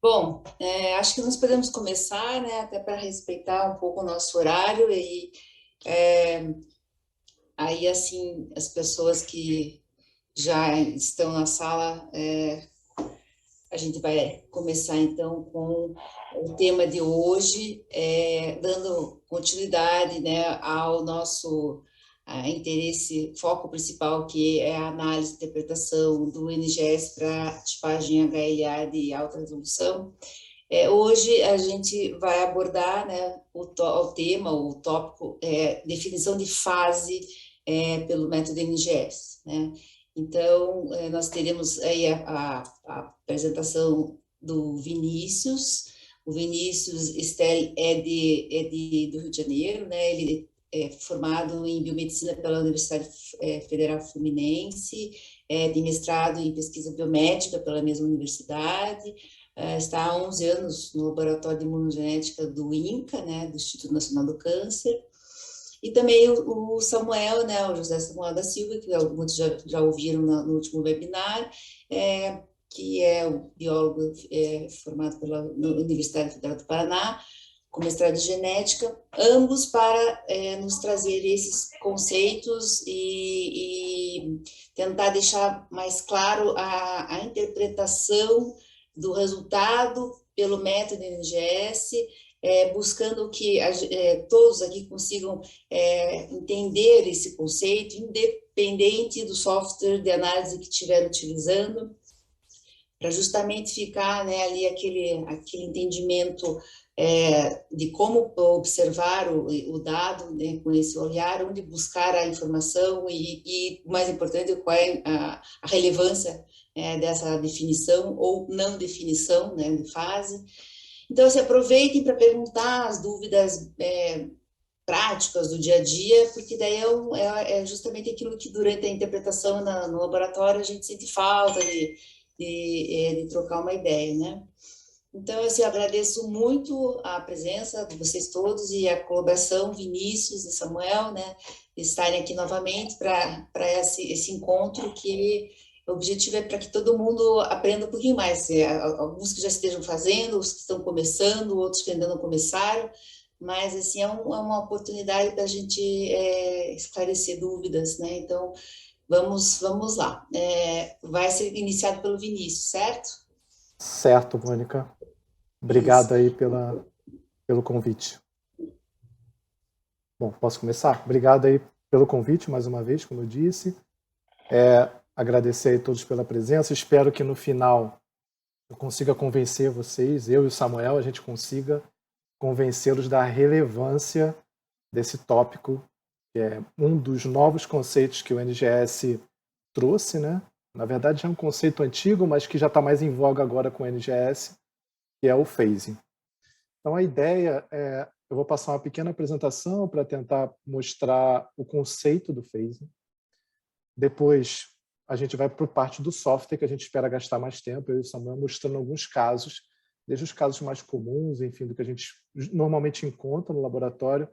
Bom, acho que nós podemos começar, né, até para respeitar um pouco o nosso horário e aí, assim, as pessoas que já estão na sala, a gente vai começar então com o tema de hoje, dando continuidade, né, ao nosso interesse, foco principal, que é a análise e interpretação do NGS para tipagem HLA de alta resolução. Hoje a gente vai abordar, né, o tema, o tópico, definição de fase pelo método NGS, né? Então, nós teremos aí a apresentação do Vinícius. O Vinícius Stel do Rio de Janeiro, né? Ele é formado em biomedicina pela Universidade Federal Fluminense, tem mestrado em pesquisa biomédica pela mesma universidade, está há 11 anos no Laboratório de Imunogenética do INCA, né, do Instituto Nacional do Câncer, e também o Samuel, né, o José Samuel da Silva, que muitos já ouviram no último webinar, que é o biólogo formado pela Universidade Federal do Paraná, com mestrado em genética, ambos para nos trazer esses conceitos e tentar deixar mais claro a interpretação do resultado pelo método NGS, buscando que todos aqui consigam entender esse conceito, independente do software de análise que estiver utilizando, para justamente ficar, né, ali aquele entendimento de como observar o dado, né, com esse olhar, onde buscar a informação e o mais importante, qual é a relevância dessa definição ou não definição, né, de fase. Então, se aproveitem para perguntar as dúvidas práticas do dia a dia, porque daí é justamente aquilo que durante a interpretação no laboratório a gente sente falta de trocar uma ideia, né? Então, assim, eu agradeço muito a presença de vocês todos e a colaboração, Vinícius e Samuel, né, de estarem aqui novamente para esse encontro, que o objetivo é para que todo mundo aprenda um pouquinho mais. Alguns que já estejam fazendo, os que estão começando, outros que ainda não começaram, mas, assim, é uma oportunidade para a gente esclarecer dúvidas, né? Então, vamos lá. Vai ser iniciado pelo Vinícius, certo? Certo, Mônica. Isso. Obrigado aí pelo convite. Bom, posso começar? Obrigado aí pelo convite, mais uma vez, como eu disse. Agradecer a todos pela presença. Espero que no final eu consiga convencer vocês, eu e o Samuel, a gente consiga convencê-los da relevância desse tópico, que é um dos novos conceitos que o NGS trouxe, né? Na verdade, é um conceito antigo, mas que já está mais em voga agora com o NGS, que é o phasing. Então, a ideia é, eu vou passar uma pequena apresentação para tentar mostrar o conceito do phasing. Depois, a gente vai para a parte do software, que a gente espera gastar mais tempo, eu e o Samuel mostrando alguns casos, desde os casos mais comuns, enfim, do que a gente normalmente encontra no laboratório,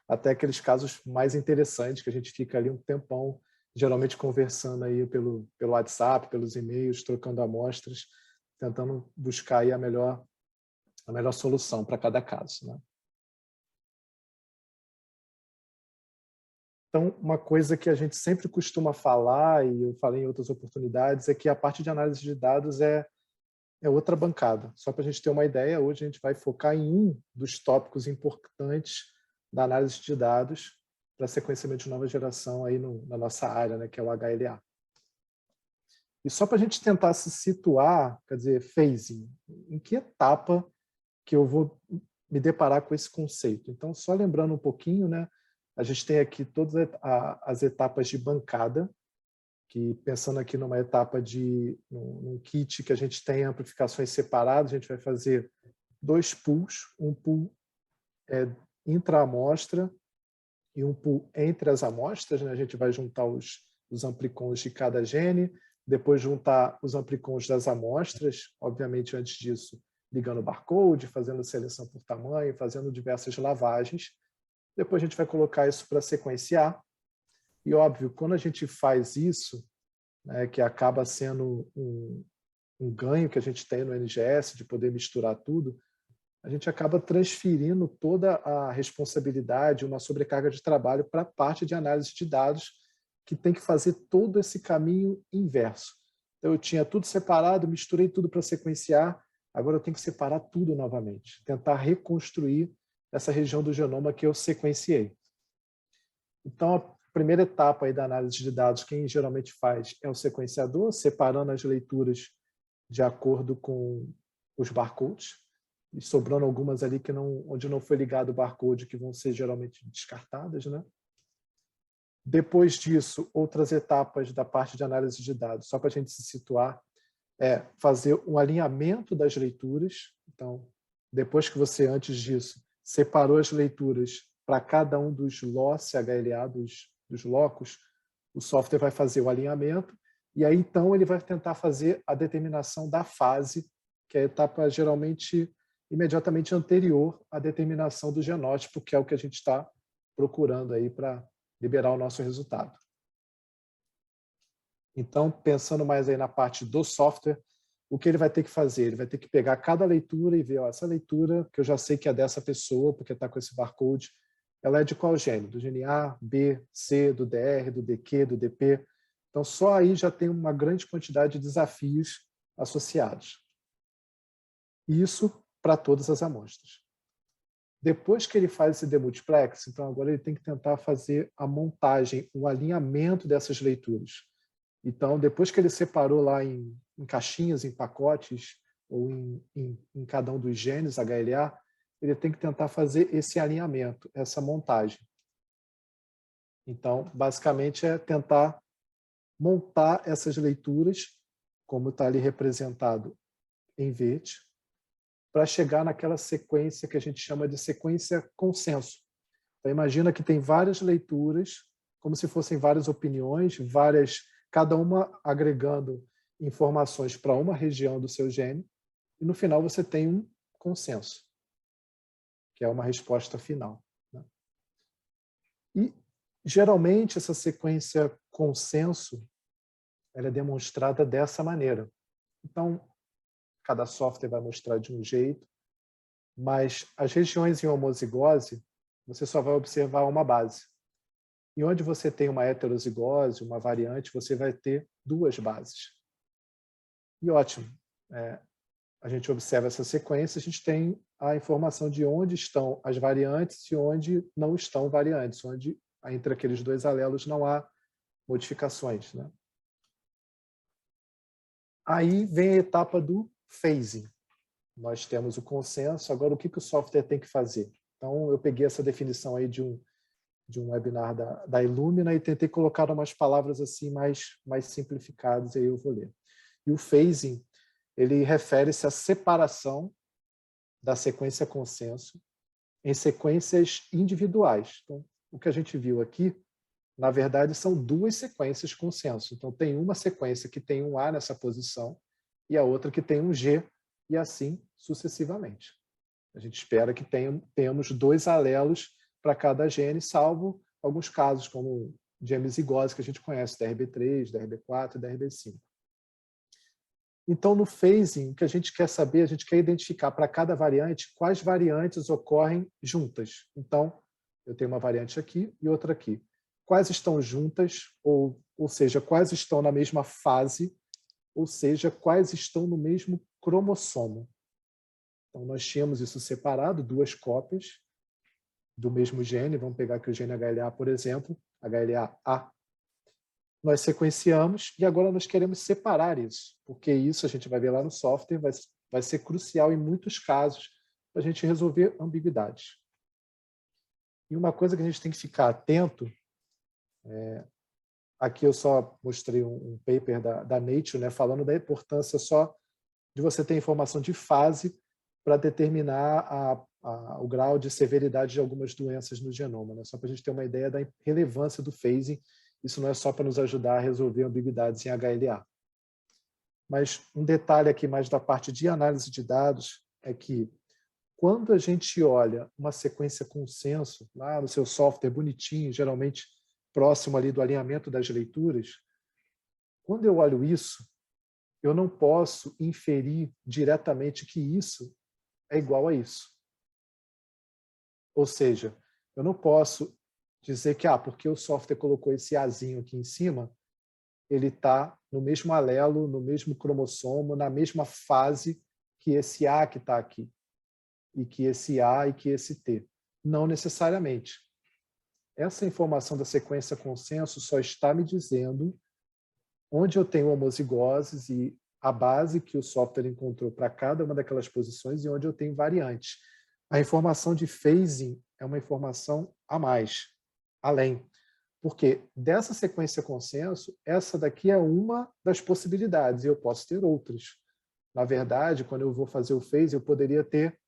até aqueles casos mais interessantes, que a gente fica ali um tempão, geralmente conversando aí pelo WhatsApp, pelos e-mails, trocando amostras, tentando buscar aí a melhor solução para cada caso, né? Então, uma coisa que a gente sempre costuma falar, e eu falei em outras oportunidades, é que a parte de análise de dados é outra bancada. Só para a gente ter uma ideia, hoje a gente vai focar em um dos tópicos importantes da análise de dados para sequenciamento de nova geração aí na nossa área, né, que é o HLA. E só para a gente tentar se situar, quer dizer, phasing, em que etapa que eu vou me deparar com esse conceito? Então, só lembrando um pouquinho, né, a gente tem aqui todas as etapas de bancada, que pensando aqui numa etapa num kit que a gente tem amplificações separadas, a gente vai fazer dois pools, um pool intra-amostra e um pool entre as amostras, né? A gente vai juntar os amplicons de cada gene, depois juntar os amplicons das amostras, obviamente antes disso ligando o barcode, fazendo seleção por tamanho, fazendo diversas lavagens. Depois a gente vai colocar isso para sequenciar. E, óbvio, quando a gente faz isso, né, que acaba sendo um ganho que a gente tem no NGS de poder misturar tudo, a gente acaba transferindo toda a responsabilidade, uma sobrecarga de trabalho para a parte de análise de dados, que tem que fazer todo esse caminho inverso. Então, eu tinha tudo separado, misturei tudo para sequenciar, agora eu tenho que separar tudo novamente, tentar reconstruir essa região do genoma que eu sequenciei. Então, a primeira etapa aí da análise de dados, quem geralmente faz é o sequenciador, separando as leituras de acordo com os barcodes, e sobrando algumas ali que onde não foi ligado o barcode, que vão ser geralmente descartadas, né? Depois disso, outras etapas da parte de análise de dados, só para a gente se situar, é fazer um alinhamento das leituras. Então, depois que você, antes disso, separou as leituras para cada um dos loss HLA, dos locos, o software vai fazer o alinhamento, e aí, então, ele vai tentar fazer a determinação da fase, que é a etapa, geralmente, imediatamente anterior à determinação do genótipo, que é o que a gente está procurando aí para liberar o nosso resultado. Então, pensando mais aí na parte do software, o que ele vai ter que fazer? Ele vai ter que pegar cada leitura e ver, ó, essa leitura, que eu já sei que é dessa pessoa, porque está com esse barcode, ela é de qual gene? Do gene A, B, C, do DR, do DQ, do DP. Então, só aí já tem uma grande quantidade de desafios associados. Isso para todas as amostras. Depois que ele faz esse demultiplex, então agora ele tem que tentar fazer a montagem, o alinhamento dessas leituras. Então, depois que ele separou lá em caixinhas, em pacotes, ou em cada um dos genes HLA, ele tem que tentar fazer esse alinhamento, essa montagem. Então, basicamente, é tentar montar essas leituras, como está ali representado em verde, para chegar naquela sequência que a gente chama de sequência consenso. Então, imagina que tem várias leituras, como se fossem várias opiniões, cada uma agregando informações para uma região do seu gene, e no final você tem um consenso, que é uma resposta final, né? E, geralmente, essa sequência consenso ela é demonstrada dessa maneira. Então, cada software vai mostrar de um jeito, mas as regiões em homozigose, você só vai observar uma base. E onde você tem uma heterozigose, uma variante, você vai ter duas bases. E ótimo, a gente observa essa sequência, a gente tem a informação de onde estão as variantes e onde não estão variantes, onde entre aqueles dois alelos não há modificações, né? Aí vem a etapa do phasing. Nós temos o consenso, agora o que o software tem que fazer? Então, eu peguei essa definição aí de um webinar da Illumina e tentei colocar umas palavras assim mais simplificadas, e aí eu vou ler. E o phasing, ele refere-se à separação da sequência consenso em sequências individuais. Então, o que a gente viu aqui, na verdade, são duas sequências consenso. Então, tem uma sequência que tem um A nessa posição e a outra que tem um G, e assim sucessivamente. A gente espera que tenhamos dois alelos para cada gene, salvo alguns casos, como de hemizigose que a gente conhece, DRB3, DRB4 e DRB5. Então, no phasing, o que a gente quer saber, a gente quer identificar para cada variante quais variantes ocorrem juntas. Então, eu tenho uma variante aqui e outra aqui. Quais estão juntas, ou seja, quais estão na mesma fase, ou seja, quais estão no mesmo cromossomo. Então, nós tínhamos isso separado, duas cópias do mesmo gene. Vamos pegar aqui o gene HLA, por exemplo, HLA-A. Nós sequenciamos e agora nós queremos separar isso, porque isso a gente vai ver lá no software, vai ser crucial em muitos casos para a gente resolver ambiguidades. E uma coisa que a gente tem que ficar atento, aqui eu só mostrei um paper da Nature, né, falando da importância só de você ter informação de fase para determinar o grau de severidade de algumas doenças no genoma, né? Só para a gente ter uma ideia da relevância do phasing. Isso não é só para nos ajudar a resolver ambiguidades em HLA. Mas um detalhe aqui mais da parte de análise de dados é que quando a gente olha uma sequência consenso, lá no seu software bonitinho, geralmente próximo ali do alinhamento das leituras, quando eu olho isso, eu não posso inferir diretamente que isso é igual a isso. Ou seja, eu não posso dizer que, porque o software colocou esse Azinho aqui em cima, ele está no mesmo alelo, no mesmo cromossomo, na mesma fase que esse A que está aqui, e que esse A e que esse T. Não necessariamente. Essa informação da sequência consenso só está me dizendo onde eu tenho homozigoses e a base que o software encontrou para cada uma daquelas posições e onde eu tenho variantes. A informação de phasing é uma informação a mais, além. Porque dessa sequência consenso, essa daqui é uma das possibilidades, e eu posso ter outras. Na verdade, quando eu vou fazer o phase, eu poderia ter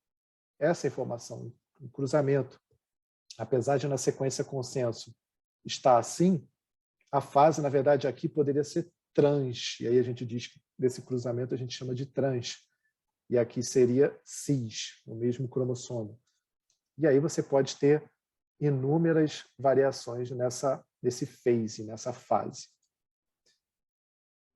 essa informação, um cruzamento. Apesar de na sequência consenso estar assim, a fase, na verdade, aqui poderia ser trans, e aí a gente diz que desse cruzamento a gente chama de trans, e aqui seria cis, o mesmo cromossomo. E aí você pode ter inúmeras variações nesse phase, nessa fase.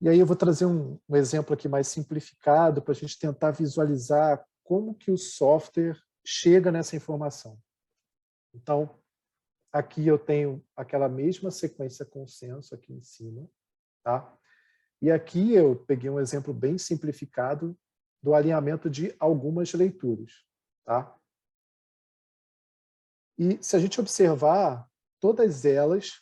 E aí eu vou trazer um exemplo aqui mais simplificado para a gente tentar visualizar como que o software chega nessa informação. Então, aqui eu tenho aquela mesma sequência consenso aqui em cima, tá? E aqui eu peguei um exemplo bem simplificado do alinhamento de algumas leituras, tá? E se a gente observar, todas elas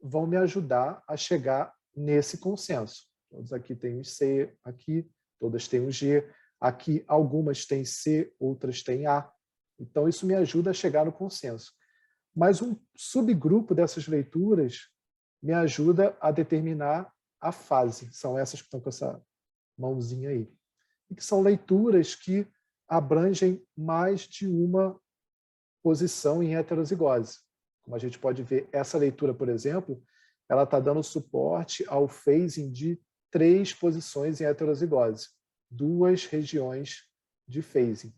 vão me ajudar a chegar nesse consenso. Todas aqui têm um C, aqui todas têm um G, aqui algumas têm C, outras têm A. Então isso me ajuda a chegar no consenso. Mas um subgrupo dessas leituras me ajuda a determinar a fase. São essas que estão com essa mãozinha aí. E que são leituras que abrangem mais de uma posição em heterozigose. Como a gente pode ver, essa leitura, por exemplo, ela está dando suporte ao phasing de 3 posições em heterozigose, 2 regiões de phasing.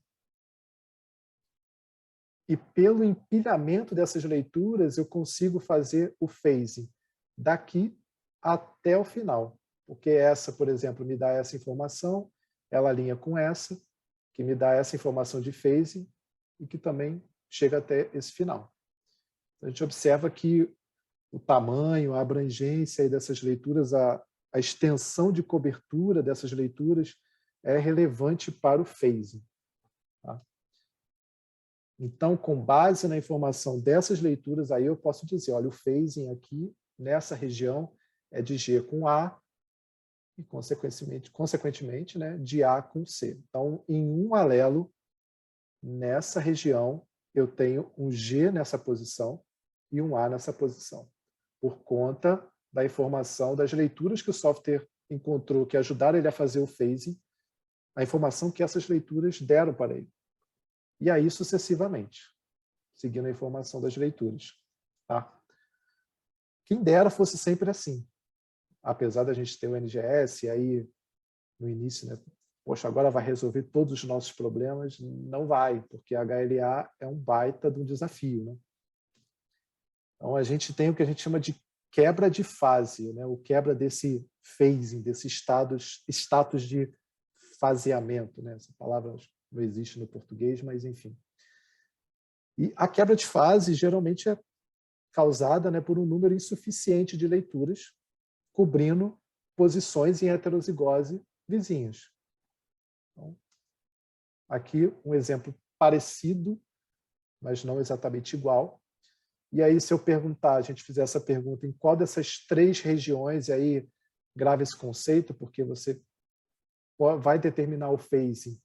E pelo empilhamento dessas leituras, eu consigo fazer o phasing daqui até o final. Porque essa, por exemplo, me dá essa informação, ela alinha com essa, que me dá essa informação de phasing e que também chega até esse final. A gente observa que o tamanho, a abrangência dessas leituras, a extensão de cobertura dessas leituras é relevante para o phasing. Tá? Então, com base na informação dessas leituras, aí eu posso dizer, olha, o phasing aqui, nessa região, é de G com A e, consequentemente, né, de A com C. Então, em um alelo, nessa região, eu tenho um G nessa posição e um A nessa posição, por conta da informação das leituras que o software encontrou que ajudaram ele a fazer o phasing, a informação que essas leituras deram para ele. E aí sucessivamente, seguindo a informação das leituras. Tá? Quem dera fosse sempre assim. Apesar da gente ter o NGS, aí no início, né, poxa, agora vai resolver todos os nossos problemas. Não vai, porque a HLA é um baita de um desafio. Né? Então, a gente tem o que a gente chama de quebra de fase, né? O quebra desse phasing, desse status de faseamento. Né? Essa palavra não existe no português, mas enfim. E a quebra de fase geralmente é causada, né, por um número insuficiente de leituras cobrindo posições em heterozigose vizinhas. Então, aqui um exemplo parecido, mas não exatamente igual. E aí, se eu perguntar, a gente fizer essa pergunta em qual dessas 3 regiões, e aí grave esse conceito, porque você vai determinar o phasing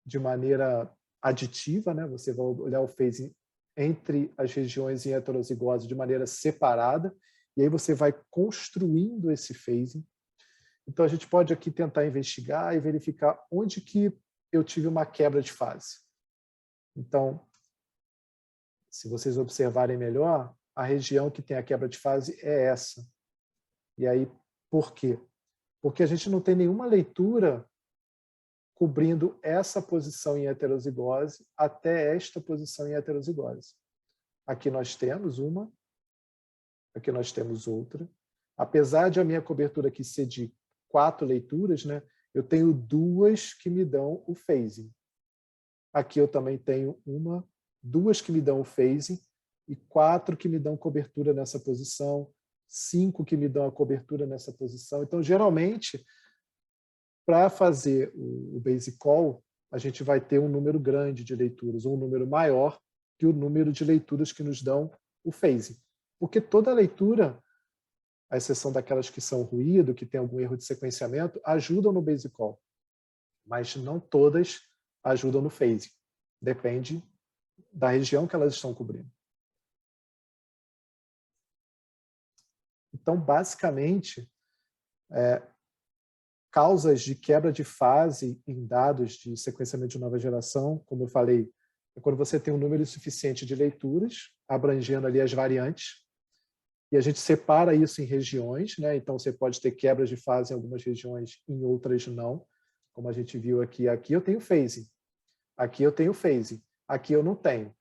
de maneira aditiva, né? Você vai olhar o phasing entre as regiões em heterozigose de maneira separada, e aí você vai construindo esse phasing. Então, a gente pode aqui tentar investigar e verificar onde que eu tive uma quebra de fase. Então, se vocês observarem melhor, a região que tem a quebra de fase é essa. E aí, por quê? Porque a gente não tem nenhuma leitura cobrindo essa posição em heterozigose até esta posição em heterozigose. Aqui nós temos uma, aqui nós temos outra. Apesar de a minha cobertura aqui ser de 4 leituras, né, eu tenho 2 que me dão o phasing. Aqui eu também tenho 2 que me dão o phasing e 4 que me dão cobertura nessa posição, 5 que me dão a cobertura nessa posição. Então, geralmente, para fazer o basic call, a gente vai ter um número grande de leituras, ou um número maior que o número de leituras que nos dão o phasing. Porque toda leitura, à exceção daquelas que são ruído, que tem algum erro de sequenciamento, ajudam no basic call. Mas não todas ajudam no phasing. Depende da região que elas estão cobrindo. Então, basicamente, causas de quebra de fase em dados de sequenciamento de nova geração, como eu falei, é quando você tem um número suficiente de leituras, abrangendo ali as variantes, e a gente separa isso em regiões, né? Então você pode ter quebras de fase em algumas regiões, em outras não, como a gente viu aqui. Aqui eu tenho phasing, aqui eu tenho phasing, aqui eu não tenho.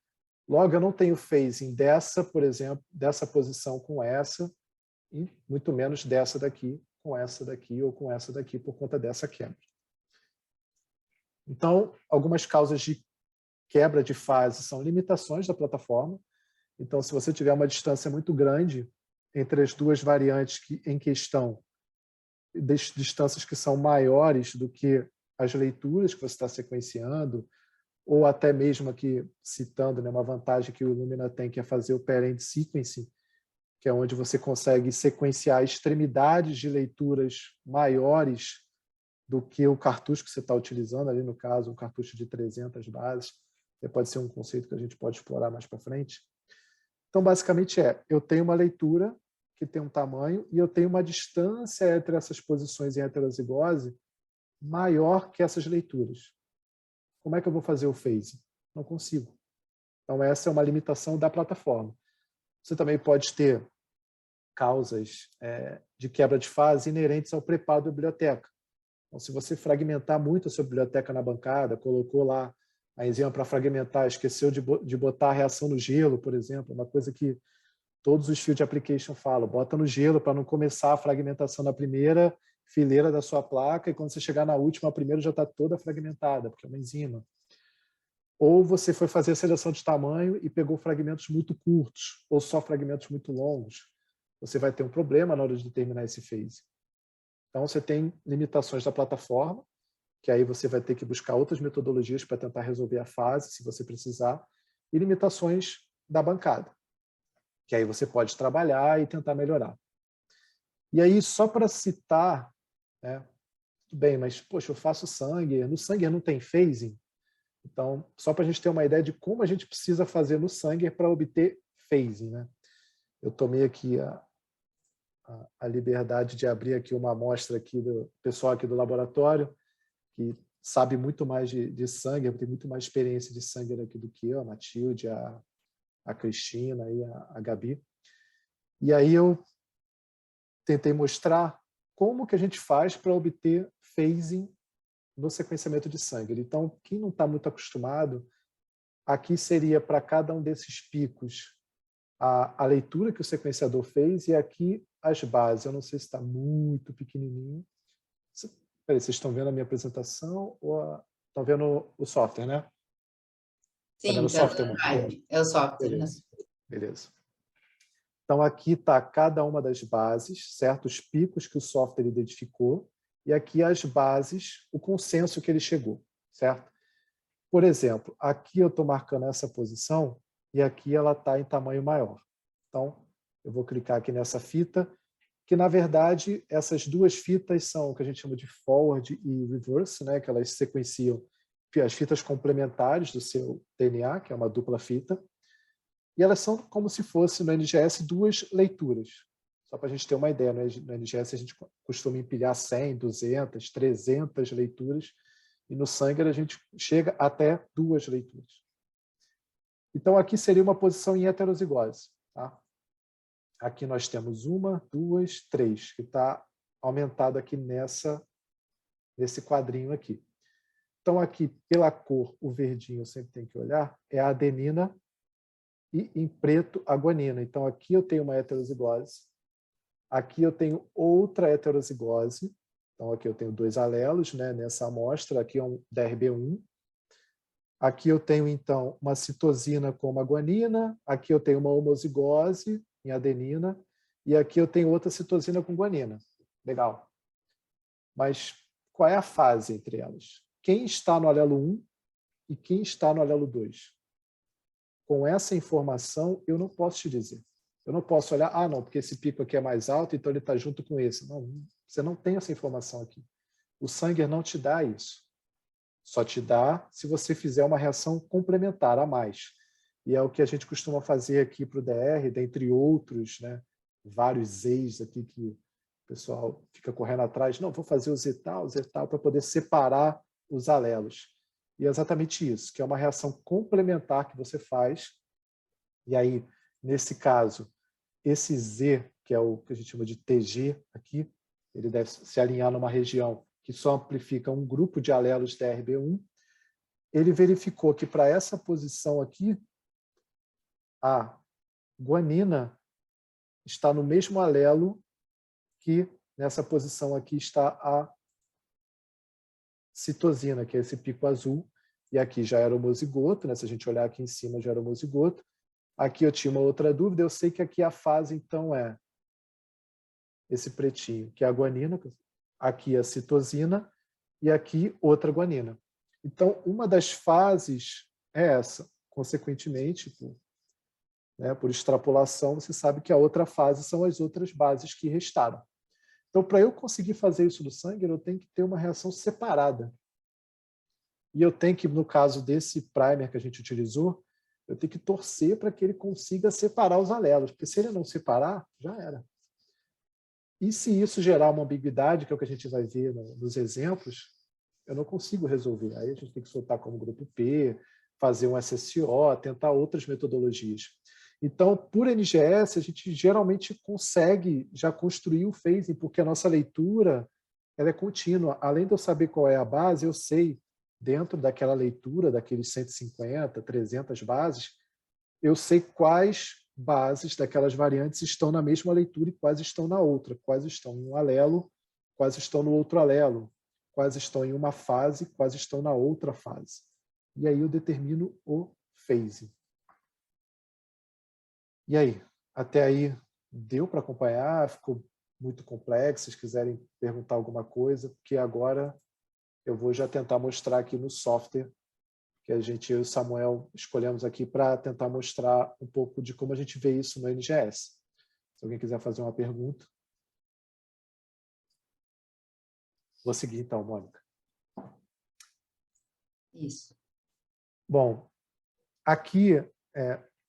Logo, eu não tenho phasing dessa, por exemplo, dessa posição com essa, e muito menos dessa daqui com essa daqui ou com essa daqui por conta dessa quebra. Então, algumas causas de quebra de fase são limitações da plataforma. Então, se você tiver uma distância muito grande entre as duas variantes em questão, distâncias que são maiores do que as leituras que você está sequenciando, ou até mesmo aqui citando, né, uma vantagem que o Illumina tem, que é fazer o parent sequencing, que é onde você consegue sequenciar extremidades de leituras maiores do que o cartucho que você está utilizando, ali no caso, um cartucho de 300 bases. Pode ser um conceito que a gente pode explorar mais para frente. Então, basicamente eu tenho uma leitura que tem um tamanho e eu tenho uma distância entre essas posições em heterozigose maior que essas leituras. Como é que eu vou fazer o phasing? Não consigo. Então, essa é uma limitação da plataforma. Você também pode ter causas de quebra de fase inerentes ao preparo da biblioteca. Então, se você fragmentar muito a sua biblioteca na bancada, colocou lá a enzima para fragmentar, esqueceu de botar a reação no gelo, por exemplo, uma coisa que todos os field application falam, bota no gelo para não começar a fragmentação na primeira fileira da sua placa e quando você chegar na última, a primeira já está toda fragmentada, porque é uma enzima. Ou você foi fazer a seleção de tamanho e pegou fragmentos muito curtos, ou só fragmentos muito longos. Você vai ter um problema na hora de determinar esse phase. Então, você tem limitações da plataforma, que aí você vai ter que buscar outras metodologias para tentar resolver a fase, se você precisar, e limitações da bancada, que aí você pode trabalhar e tentar melhorar. E aí, só para citar, né, tudo bem, mas, poxa, eu faço Sanger, no Sanger não tem phasing? Então, só para a gente ter uma ideia de como a gente precisa fazer no Sanger para obter phasing, né? Eu tomei aqui a liberdade de abrir aqui uma amostra aqui do pessoal aqui do laboratório, que sabe muito mais de Sanger, tem muito mais experiência de Sanger aqui do que eu, a Matilde, a Cristina e a Gabi. E aí eu tentei mostrar como que a gente faz para obter phasing no sequenciamento de Sanger. Então, quem não está muito acostumado, aqui seria para cada um desses picos a leitura que o sequenciador fez e aqui as bases. Eu não sei se está muito pequenininho. Peraí, vocês estão vendo a minha apresentação ou estão vendo o software, né? Sim, vendo o software? é o software. Beleza. Beleza. Então, aqui está cada uma das bases, certo? Os picos que o software identificou, e aqui as bases, o consenso que ele chegou, certo? Por exemplo, aqui eu estou marcando essa posição e aqui ela está em tamanho maior. Então, eu vou clicar aqui nessa fita, que na verdade essas duas fitas são o que a gente chama de forward e reverse, né? Que elas sequenciam as fitas complementares do seu DNA, que é uma dupla fita, e elas são como se fosse no NGS duas leituras. Só para a gente ter uma ideia, no NGS a gente costuma empilhar 100, 200, 300 leituras, e no Sanger a gente chega até 2 leituras. Então aqui seria uma posição em heterozigose. Tá? Aqui nós temos 1, 2, 3, que está aumentado aqui nesse quadrinho aqui. Então aqui, pela cor, o verdinho eu sempre tenho que olhar, é a adenina, e em preto a guanina. Então aqui eu tenho uma heterozigose, aqui eu tenho outra heterozigose, Então, aqui eu tenho 2 alelos, né, nessa amostra, aqui é um DRB1. Aqui eu tenho, então, uma citosina com uma guanina, aqui eu tenho uma homozigose em adenina, e aqui eu tenho outra citosina com guanina. Legal. Mas qual é a fase entre elas? Quem está no alelo 1 e quem está no alelo 2? Com essa informação, eu não posso te dizer. Eu não posso olhar, ah, não, porque esse pico aqui é mais alto, então ele está junto com esse. Não, você não tem essa informação aqui. O Sanger não te dá isso. Só te dá se você fizer uma reação complementar a mais. E é o que a gente costuma fazer aqui para o DR, dentre outros, né, vários Z's aqui que o pessoal fica correndo atrás. Não, vou fazer o Z-tal, para poder separar os alelos. E é exatamente isso, que é uma reação complementar que você faz. E aí, nesse caso, esse Z, que é o que a gente chama de TG aqui, ele deve se alinhar numa região que só amplifica um grupo de alelos DRB1. Ele verificou que para essa posição aqui, a guanina está no mesmo alelo que nessa posição aqui está a citosina, que é esse pico azul, e aqui já era homozigoto, né? Se a gente olhar aqui em cima já era homozigoto. Aqui eu tinha uma outra dúvida, eu sei que aqui a fase então é esse pretinho, que é a guanina, aqui a citosina, e aqui outra guanina. Então, uma das fases é essa. Consequentemente, por extrapolação, você sabe que a outra fase são as outras bases que restaram. Então, para eu conseguir fazer isso do Sanger, eu tenho que ter uma reação separada. E eu tenho que, no caso desse primer que a gente utilizou, eu tenho que torcer para que ele consiga separar os alelos, porque se ele não separar, já era. E se isso gerar uma ambiguidade, que é o que a gente vai ver nos exemplos, eu não consigo resolver. Aí a gente tem que soltar como grupo P, fazer um SSO, tentar outras metodologias. Então, por NGS, a gente geralmente consegue já construir o phasing, porque a nossa leitura ela é contínua. Além de eu saber qual é a base, eu sei, dentro daquela leitura, daqueles 150, 300 bases, eu sei quais bases daquelas variantes estão na mesma leitura e quais estão na outra, quais estão em um alelo, quais estão no outro alelo, quais estão em uma fase, quais estão na outra fase. E aí eu determino o phasing. E aí? Até aí deu para acompanhar? Ficou muito complexo? Se quiserem perguntar alguma coisa, porque agora eu vou já tentar mostrar aqui no software que a gente, eu e o Samuel, escolhemos aqui para tentar mostrar um pouco de como a gente vê isso no NGS. Se alguém quiser fazer uma pergunta. Vou seguir então, Mônica. Isso. Bom, aqui,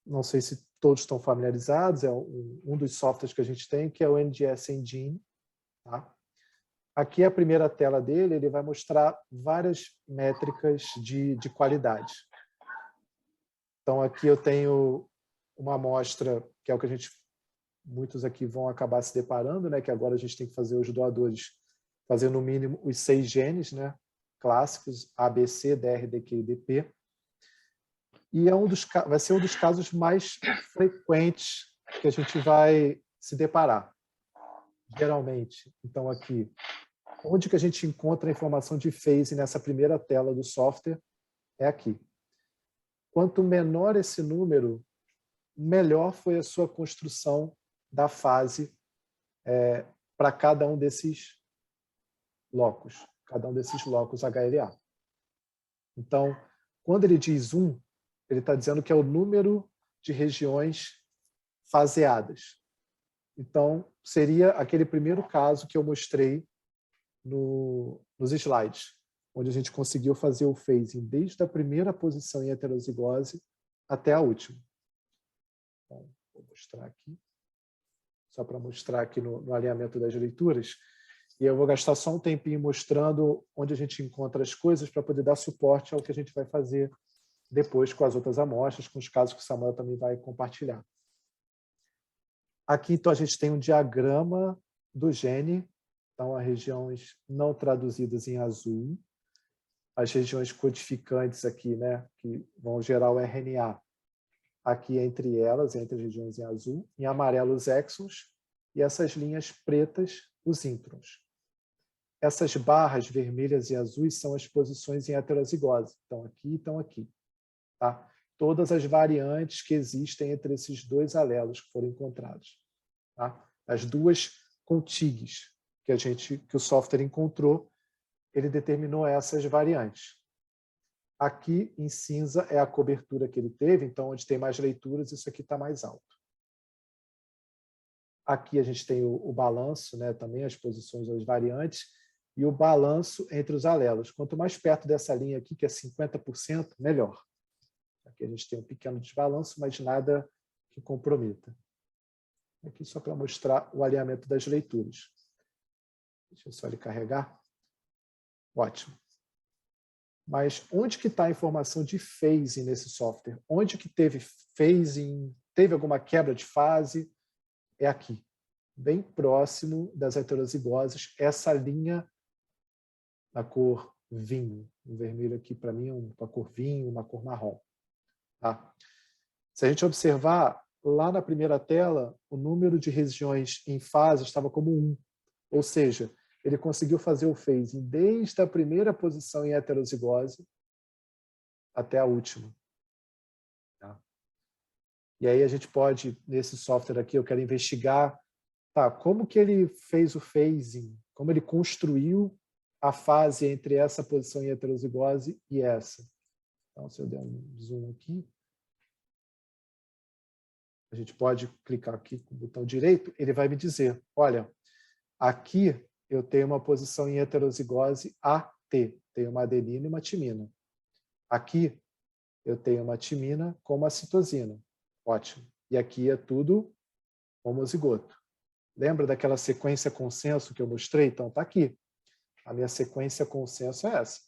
não sei se todos estão familiarizados, é um dos softwares que a gente tem, que é o NGS Engine. Tá? Aqui a primeira tela dele, ele vai mostrar várias métricas de qualidade. Então aqui eu tenho uma amostra, que é o que muitos aqui vão acabar se deparando, né? Que agora a gente tem que fazer os doadores, fazer no mínimo os 6 genes, né? Clássicos, A, B, C, DR, DQ e DP. E vai ser um dos casos mais frequentes que a gente vai se deparar. Geralmente, então aqui, onde que a gente encontra a informação de phase nessa primeira tela do software? É aqui. Quanto menor esse número, melhor foi a sua construção da fase para cada um desses blocos HLA. Então, quando ele diz 1, ele está dizendo que é o número de regiões faseadas. Então, seria aquele primeiro caso que eu mostrei nos slides, onde a gente conseguiu fazer o phasing desde a primeira posição em heterozigose até a última. Então, vou mostrar aqui, só para mostrar aqui no alinhamento das leituras. E eu vou gastar só um tempinho mostrando onde a gente encontra as coisas para poder dar suporte ao que a gente vai fazer depois com as outras amostras, com os casos que o Samuel também vai compartilhar. Aqui, então, a gente tem um diagrama do gene. Então, as regiões não traduzidas em azul, as regiões codificantes aqui, né, que vão gerar o RNA, aqui entre elas, entre as regiões em azul, em amarelo os exons, e essas linhas pretas, os introns. essas barras vermelhas e azuis são as posições em heterozigose. Estão aqui e estão aqui. Tá? Todas as variantes que existem entre esses dois alelos que foram encontrados. Tá? As duas contigues que o software encontrou, ele determinou essas variantes. Aqui em cinza é a cobertura que ele teve, então onde tem mais leituras, isso aqui está mais alto. Aqui a gente tem o balanço, né, também as posições das variantes, e o balanço entre os alelos. Quanto mais perto dessa linha aqui, que é 50%, melhor. Aqui a gente tem um pequeno desbalanço, mas nada que comprometa. Aqui só para mostrar o alinhamento das leituras. Deixa eu só ele carregar. Ótimo. Mas onde que está a informação de phasing nesse software? Onde que teve phasing? Teve alguma quebra de fase? É aqui, bem próximo das heterozigoses, essa linha na cor vinho. O vermelho aqui, para mim, é uma cor vinho, uma cor marrom. Tá? Se a gente observar, lá na primeira tela, o número de regiões em fase estava como 1. Ou seja, ele conseguiu fazer o phasing desde a primeira posição em heterozigose até a última. Tá? E aí a gente pode, nesse software aqui, eu quero investigar, tá, como que ele fez o phasing, como ele construiu a fase entre essa posição em heterozigose e essa. Então, se eu der um zoom aqui, a gente pode clicar aqui com o botão direito, ele vai me dizer, olha, aqui eu tenho uma posição em heterozigose AT, tenho uma adenina e uma timina. Aqui eu tenho uma timina com uma citosina. Ótimo. E aqui é tudo homozigoto. Lembra daquela sequência consenso que eu mostrei? Então, está aqui. A minha sequência consenso é essa.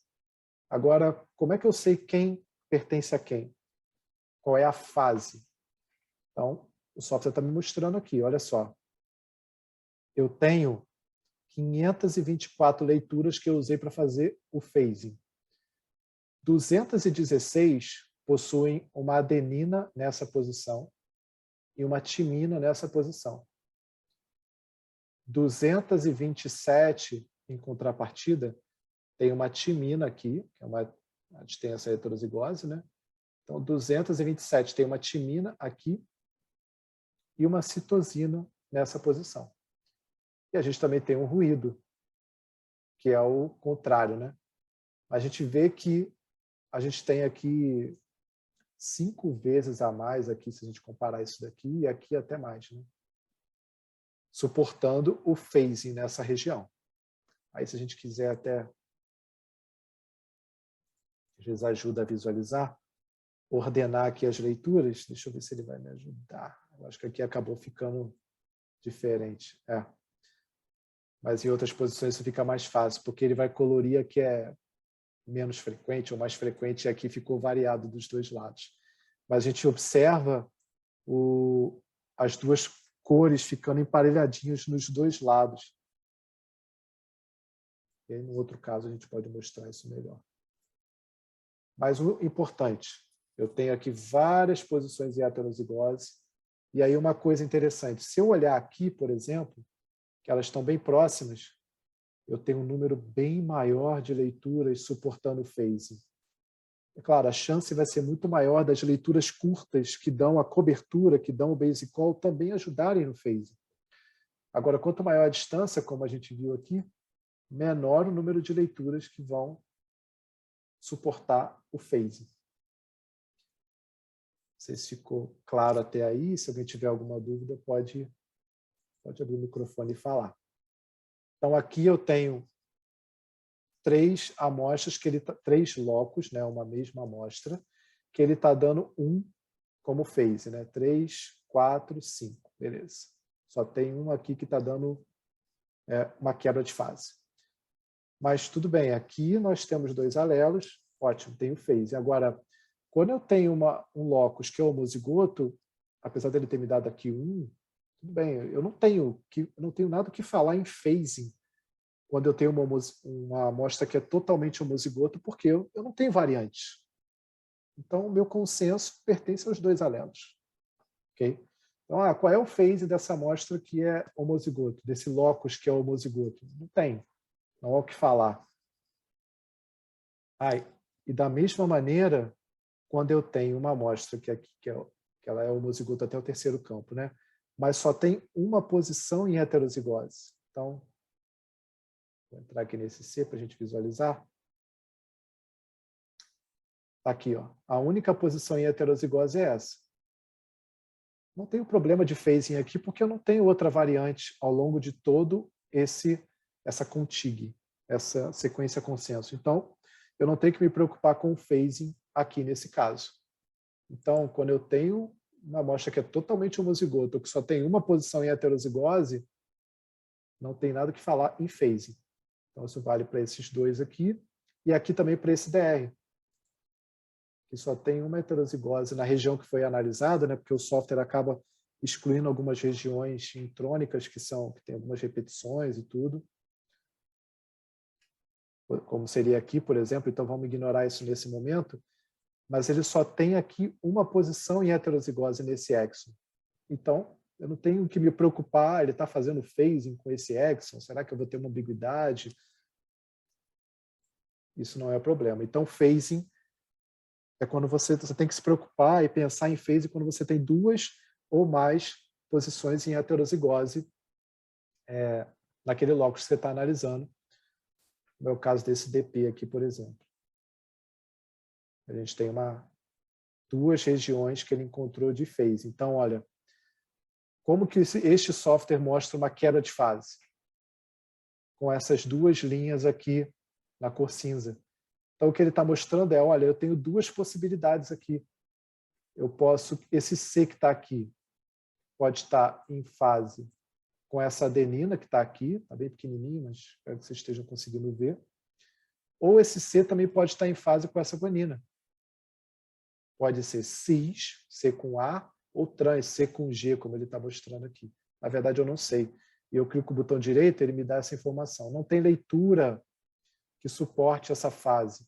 Agora, como é que eu sei quem pertence a quem? Qual é a fase? Então, o software está me mostrando aqui, olha só. Eu tenho 524 leituras que eu usei para fazer o phasing. 216 possuem uma adenina nessa posição e uma timina nessa posição. 227, em contrapartida, tem uma timina aqui, que é a gente tem essa heterozigose, né? Então, 227 tem uma timina aqui e uma citosina nessa posição. E a gente também tem um ruído, que é o contrário, né? A gente vê que a gente tem aqui 5 vezes a mais aqui, se a gente comparar isso daqui, e aqui até mais, né? Suportando o phasing nessa região. Aí, se a gente quiser até, às vezes ajuda a visualizar, ordenar aqui as leituras, deixa eu ver se ele vai me ajudar. Eu acho que aqui acabou ficando diferente. Mas em outras posições isso fica mais fácil, porque ele vai colorir a que é menos frequente ou mais frequente, e aqui ficou variado dos dois lados. Mas a gente observa as duas cores ficando emparelhadinhas nos dois lados. E aí, no outro caso, a gente pode mostrar isso melhor. Mas o importante, eu tenho aqui várias posições em heterozigose, e aí uma coisa interessante, se eu olhar aqui, por exemplo, que elas estão bem próximas, eu tenho um número bem maior de leituras suportando o phasing. É claro, a chance vai ser muito maior das leituras curtas que dão a cobertura, que dão o basic call, também ajudarem no phasing. Agora, quanto maior a distância, como a gente viu aqui, menor o número de leituras que vão suportar o phasing. Não sei se ficou claro até aí. Se alguém tiver alguma dúvida, pode abrir o microfone e falar. Então, aqui eu tenho 3 amostras, 3 locos, né, uma mesma amostra, que ele está dando 1 como phase, né? 3, 4, 5, beleza. Só tem um aqui que está dando uma quebra de fase. Mas tudo bem, aqui nós temos 2 alelos, ótimo, tem o phase. Agora, quando eu tenho um locus que é homozigoto, apesar dele ter me dado aqui 1, tudo bem, eu não tenho nada que falar em phasing quando eu tenho uma amostra que é totalmente homozigoto, porque eu não tenho variantes. Então, o meu consenso pertence aos 2 alelos. Okay? Então, qual é o phase dessa amostra que é homozigoto, desse locus que é homozigoto? Não tem. Não há o que falar. E da mesma maneira, quando eu tenho uma amostra que aqui, que ela é homozigota até o terceiro campo, né? Mas só tem uma posição em heterozigose. Então, vou entrar aqui nesse C para a gente visualizar. Está aqui, ó. A única posição em heterozigose é essa. Não tenho problema de phasing aqui, porque eu não tenho outra variante ao longo de todo essa contig, essa sequência consenso. Então, eu não tenho que me preocupar com o phasing aqui nesse caso. Então, quando eu tenho uma amostra que é totalmente homozigota, ou que só tem uma posição em heterozigose, não tem nada que falar em phasing. Então, isso vale para esses dois aqui, e aqui também para esse DR, que só tem uma heterozigose na região que foi analisada, né, porque o software acaba excluindo algumas regiões intrônicas que tem algumas repetições e tudo, como seria aqui, por exemplo. Então vamos ignorar isso nesse momento, mas ele só tem aqui uma posição em heterozigose nesse exon. Então eu não tenho que me preocupar, ele está fazendo phasing com esse exon, será que eu vou ter uma ambiguidade? Isso não é problema. Então phasing é quando você tem que se preocupar e pensar em phasing quando você tem duas ou mais posições em heterozigose naquele locus que você está analisando. No meu caso desse DP aqui, por exemplo. A gente tem duas regiões que ele encontrou de phase. Então, olha, como que este software mostra uma quebra de fase? Com essas duas linhas aqui na cor cinza. Então, o que ele está mostrando é, olha, eu tenho duas possibilidades aqui. Eu posso, esse C que está aqui, pode estar em fase com essa adenina que está aqui, está bem pequenininho, mas espero que vocês estejam conseguindo ver. Ou esse C também pode estar em fase com essa guanina. Pode ser cis, C com A, ou trans, C com G, como ele está mostrando aqui. Na verdade, eu não sei. E eu clico o botão direito, ele me dá essa informação. Não tem leitura que suporte essa fase.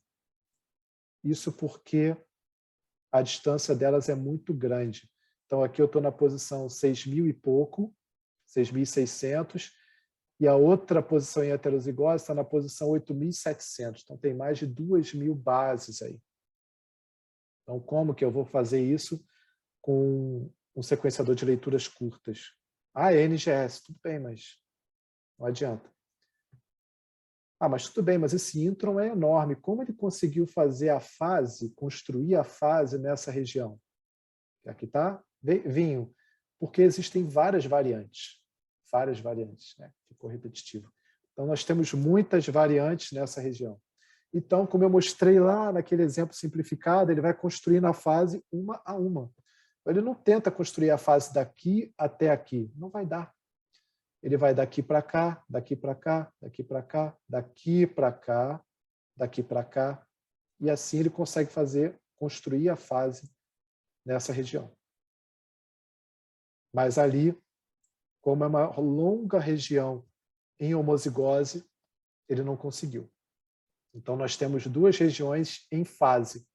Isso porque a distância delas é muito grande. Então, aqui eu estou na posição 6.000 e pouco, 6.600, e a outra posição em heterozigose está na posição 8.700. Então, tem mais de 2.000 bases aí. Então, como que eu vou fazer isso com um sequenciador de leituras curtas? É NGS, tudo bem, mas não adianta. Mas tudo bem, mas esse intron é enorme. Como ele conseguiu fazer a fase, construir a fase nessa região? Aqui está vinho, porque existem várias variantes. Várias variantes, né? Ficou repetitivo. Então, nós temos muitas variantes nessa região. Então, como eu mostrei lá naquele exemplo simplificado, ele vai construir na fase uma a uma. Ele não tenta construir a fase daqui até aqui. Não vai dar. Ele vai daqui para cá, daqui para cá, daqui para cá, daqui para cá, daqui para cá. E assim ele consegue construir a fase nessa região. Mas ali, como é uma longa região em homozigose, ele não conseguiu. Então, nós temos duas regiões em fase,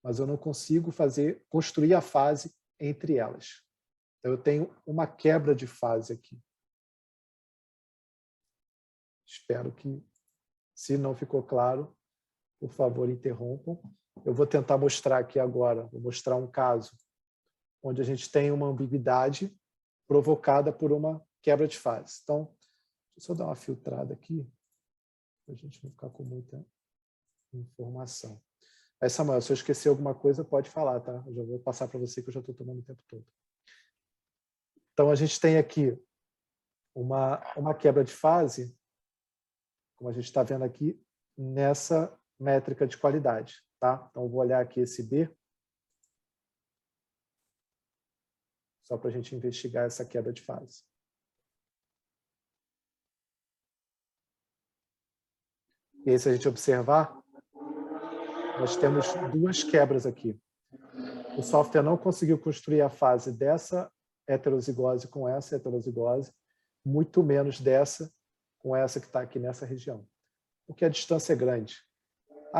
mas eu não consigo construir a fase entre elas. Então, eu tenho uma quebra de fase aqui. Espero que, se não ficou claro, por favor, interrompam. Eu vou tentar mostrar aqui agora, vou mostrar um caso onde a gente tem uma ambiguidade provocada por uma quebra de fase. Então, deixa eu só dar uma filtrada aqui, para a gente não ficar com muita informação. Aí, Samuel, se eu esquecer alguma coisa, pode falar, tá? Eu já vou passar para você, que eu já estou tomando o tempo todo. Então, a gente tem aqui uma quebra de fase, como a gente está vendo aqui, nessa métrica de qualidade. Tá? Então, eu vou olhar aqui esse B, só para a gente investigar essa quebra de fase. E aí, se a gente observar, nós temos duas quebras aqui. O software não conseguiu construir a fase dessa heterozigose com essa heterozigose, muito menos dessa com essa que está aqui nessa região, porque a distância é grande.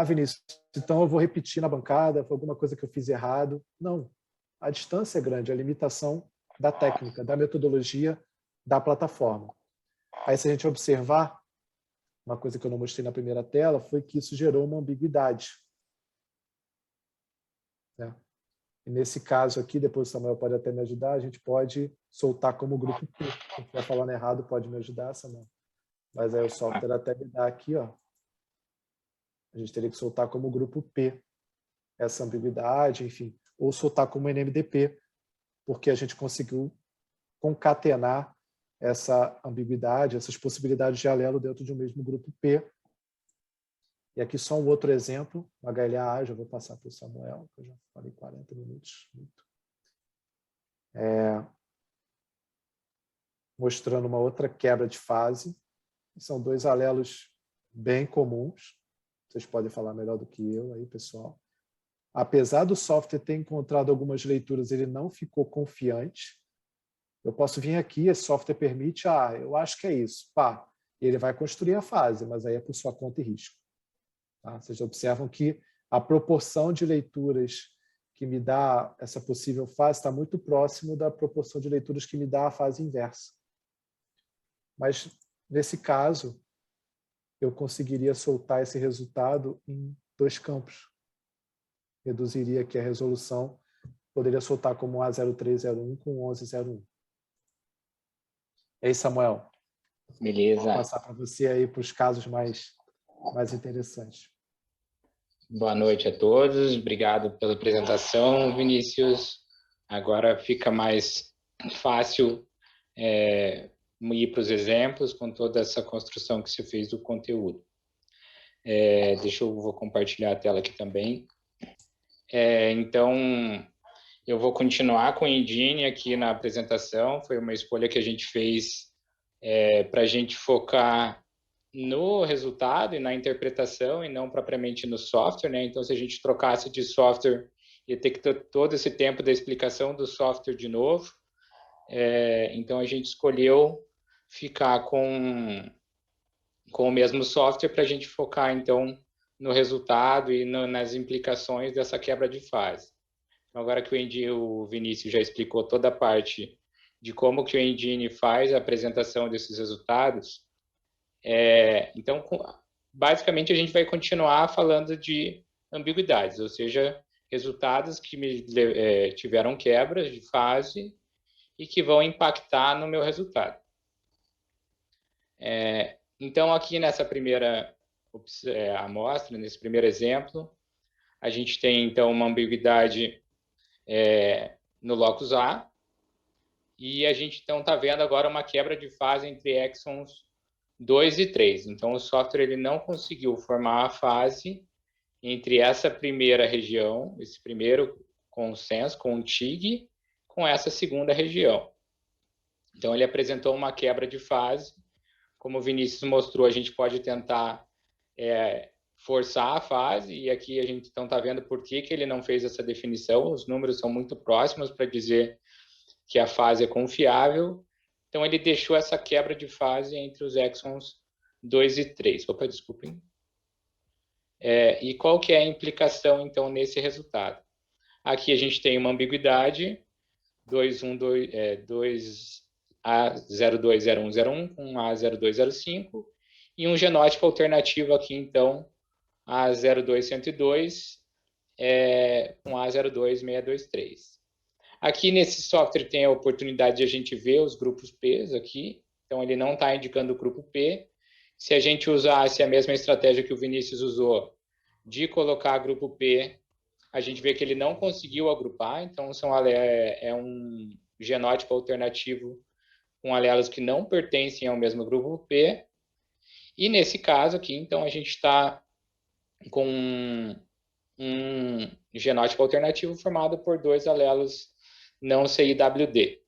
Vinícius, então eu vou repetir na bancada, foi alguma coisa que eu fiz errado. Não, a distância é grande, a limitação da técnica, da metodologia, da plataforma. Aí, se a gente observar, uma coisa que eu não mostrei na primeira tela foi que isso gerou uma ambiguidade, né? E nesse caso aqui, depois o Samuel pode até me ajudar, a gente pode soltar como grupo P. Se eu estiver falando errado, pode me ajudar, Samuel. Mas aí o software até me dá aqui, ó. A gente teria que soltar como grupo P essa ambiguidade, enfim, ou soltar como NMDP, porque a gente conseguiu concatenar essa ambiguidade, essas possibilidades de alelo dentro de um mesmo grupo P. E aqui só um outro exemplo, HLA-A, já vou passar para o Samuel, que eu já falei 40 minutos. Mostrando uma outra quebra de fase. São dois alelos bem comuns. Vocês podem falar melhor do que eu aí, pessoal. Apesar do software ter encontrado algumas leituras, ele não ficou confiante. Eu posso vir aqui, esse software permite, eu acho que é isso. Pá, ele vai construir a fase, mas aí é por sua conta e risco. Tá? Vocês observam que a proporção de leituras que me dá essa possível fase está muito próximo da proporção de leituras que me dá a fase inversa. Mas, nesse caso, eu conseguiria soltar esse resultado em 2 campos. Reduziria aqui a resolução, poderia soltar como A0301 com 1101. E aí, Samuel? Beleza. Vou passar para você aí para os casos mais interessantes. Boa noite a todos, obrigado pela apresentação, Vinícius. Agora fica mais fácil ir para os exemplos com toda essa construção que você fez do conteúdo. Vou compartilhar a tela aqui também. Então, eu vou continuar com o Engine aqui na apresentação, foi uma escolha que a gente fez para a gente focar no resultado e na interpretação e não propriamente no software, né? Então, se a gente trocasse de software, ia ter que ter todo esse tempo da explicação do software de novo. Então, a gente escolheu ficar com o mesmo software para a gente focar, então, no resultado e nas implicações dessa quebra de fase. Então, agora que o Vinícius já explicou toda a parte de como que o Engine faz a apresentação desses resultados, então, basicamente, a gente vai continuar falando de ambiguidades, ou seja, resultados que tiveram quebras de fase e que vão impactar no meu resultado. Então, aqui nessa primeira amostra, nesse primeiro exemplo, a gente tem, então, uma ambiguidade no locus A, e a gente, então, está vendo agora uma quebra de fase entre exons 2 e 3. Então, o software ele não conseguiu formar a fase entre essa primeira região, esse primeiro consenso com o TIG, com essa segunda região. Então, ele apresentou uma quebra de fase. Como o Vinícius mostrou, a gente pode tentar forçar a fase, e aqui a gente então está vendo por que ele não fez essa definição. Os números são muito próximos para dizer que a fase é confiável. Então, ele deixou essa quebra de fase entre os exons 2 e 3. Opa, desculpem. E qual que é a implicação, então, nesse resultado? Aqui a gente tem uma ambiguidade, 2A020101 com A0205, e um genótipo alternativo aqui, então, A02102 com A02623. Aqui nesse software tem a oportunidade de a gente ver os grupos P aqui, então ele não está indicando o grupo P. Se a gente usasse a mesma estratégia que o Vinícius usou, de colocar grupo P, a gente vê que ele não conseguiu agrupar, então é um genótipo alternativo com alelos que não pertencem ao mesmo grupo P. E nesse caso aqui, então, a gente está com um genótipo alternativo formado por 2 alelos não CIWD.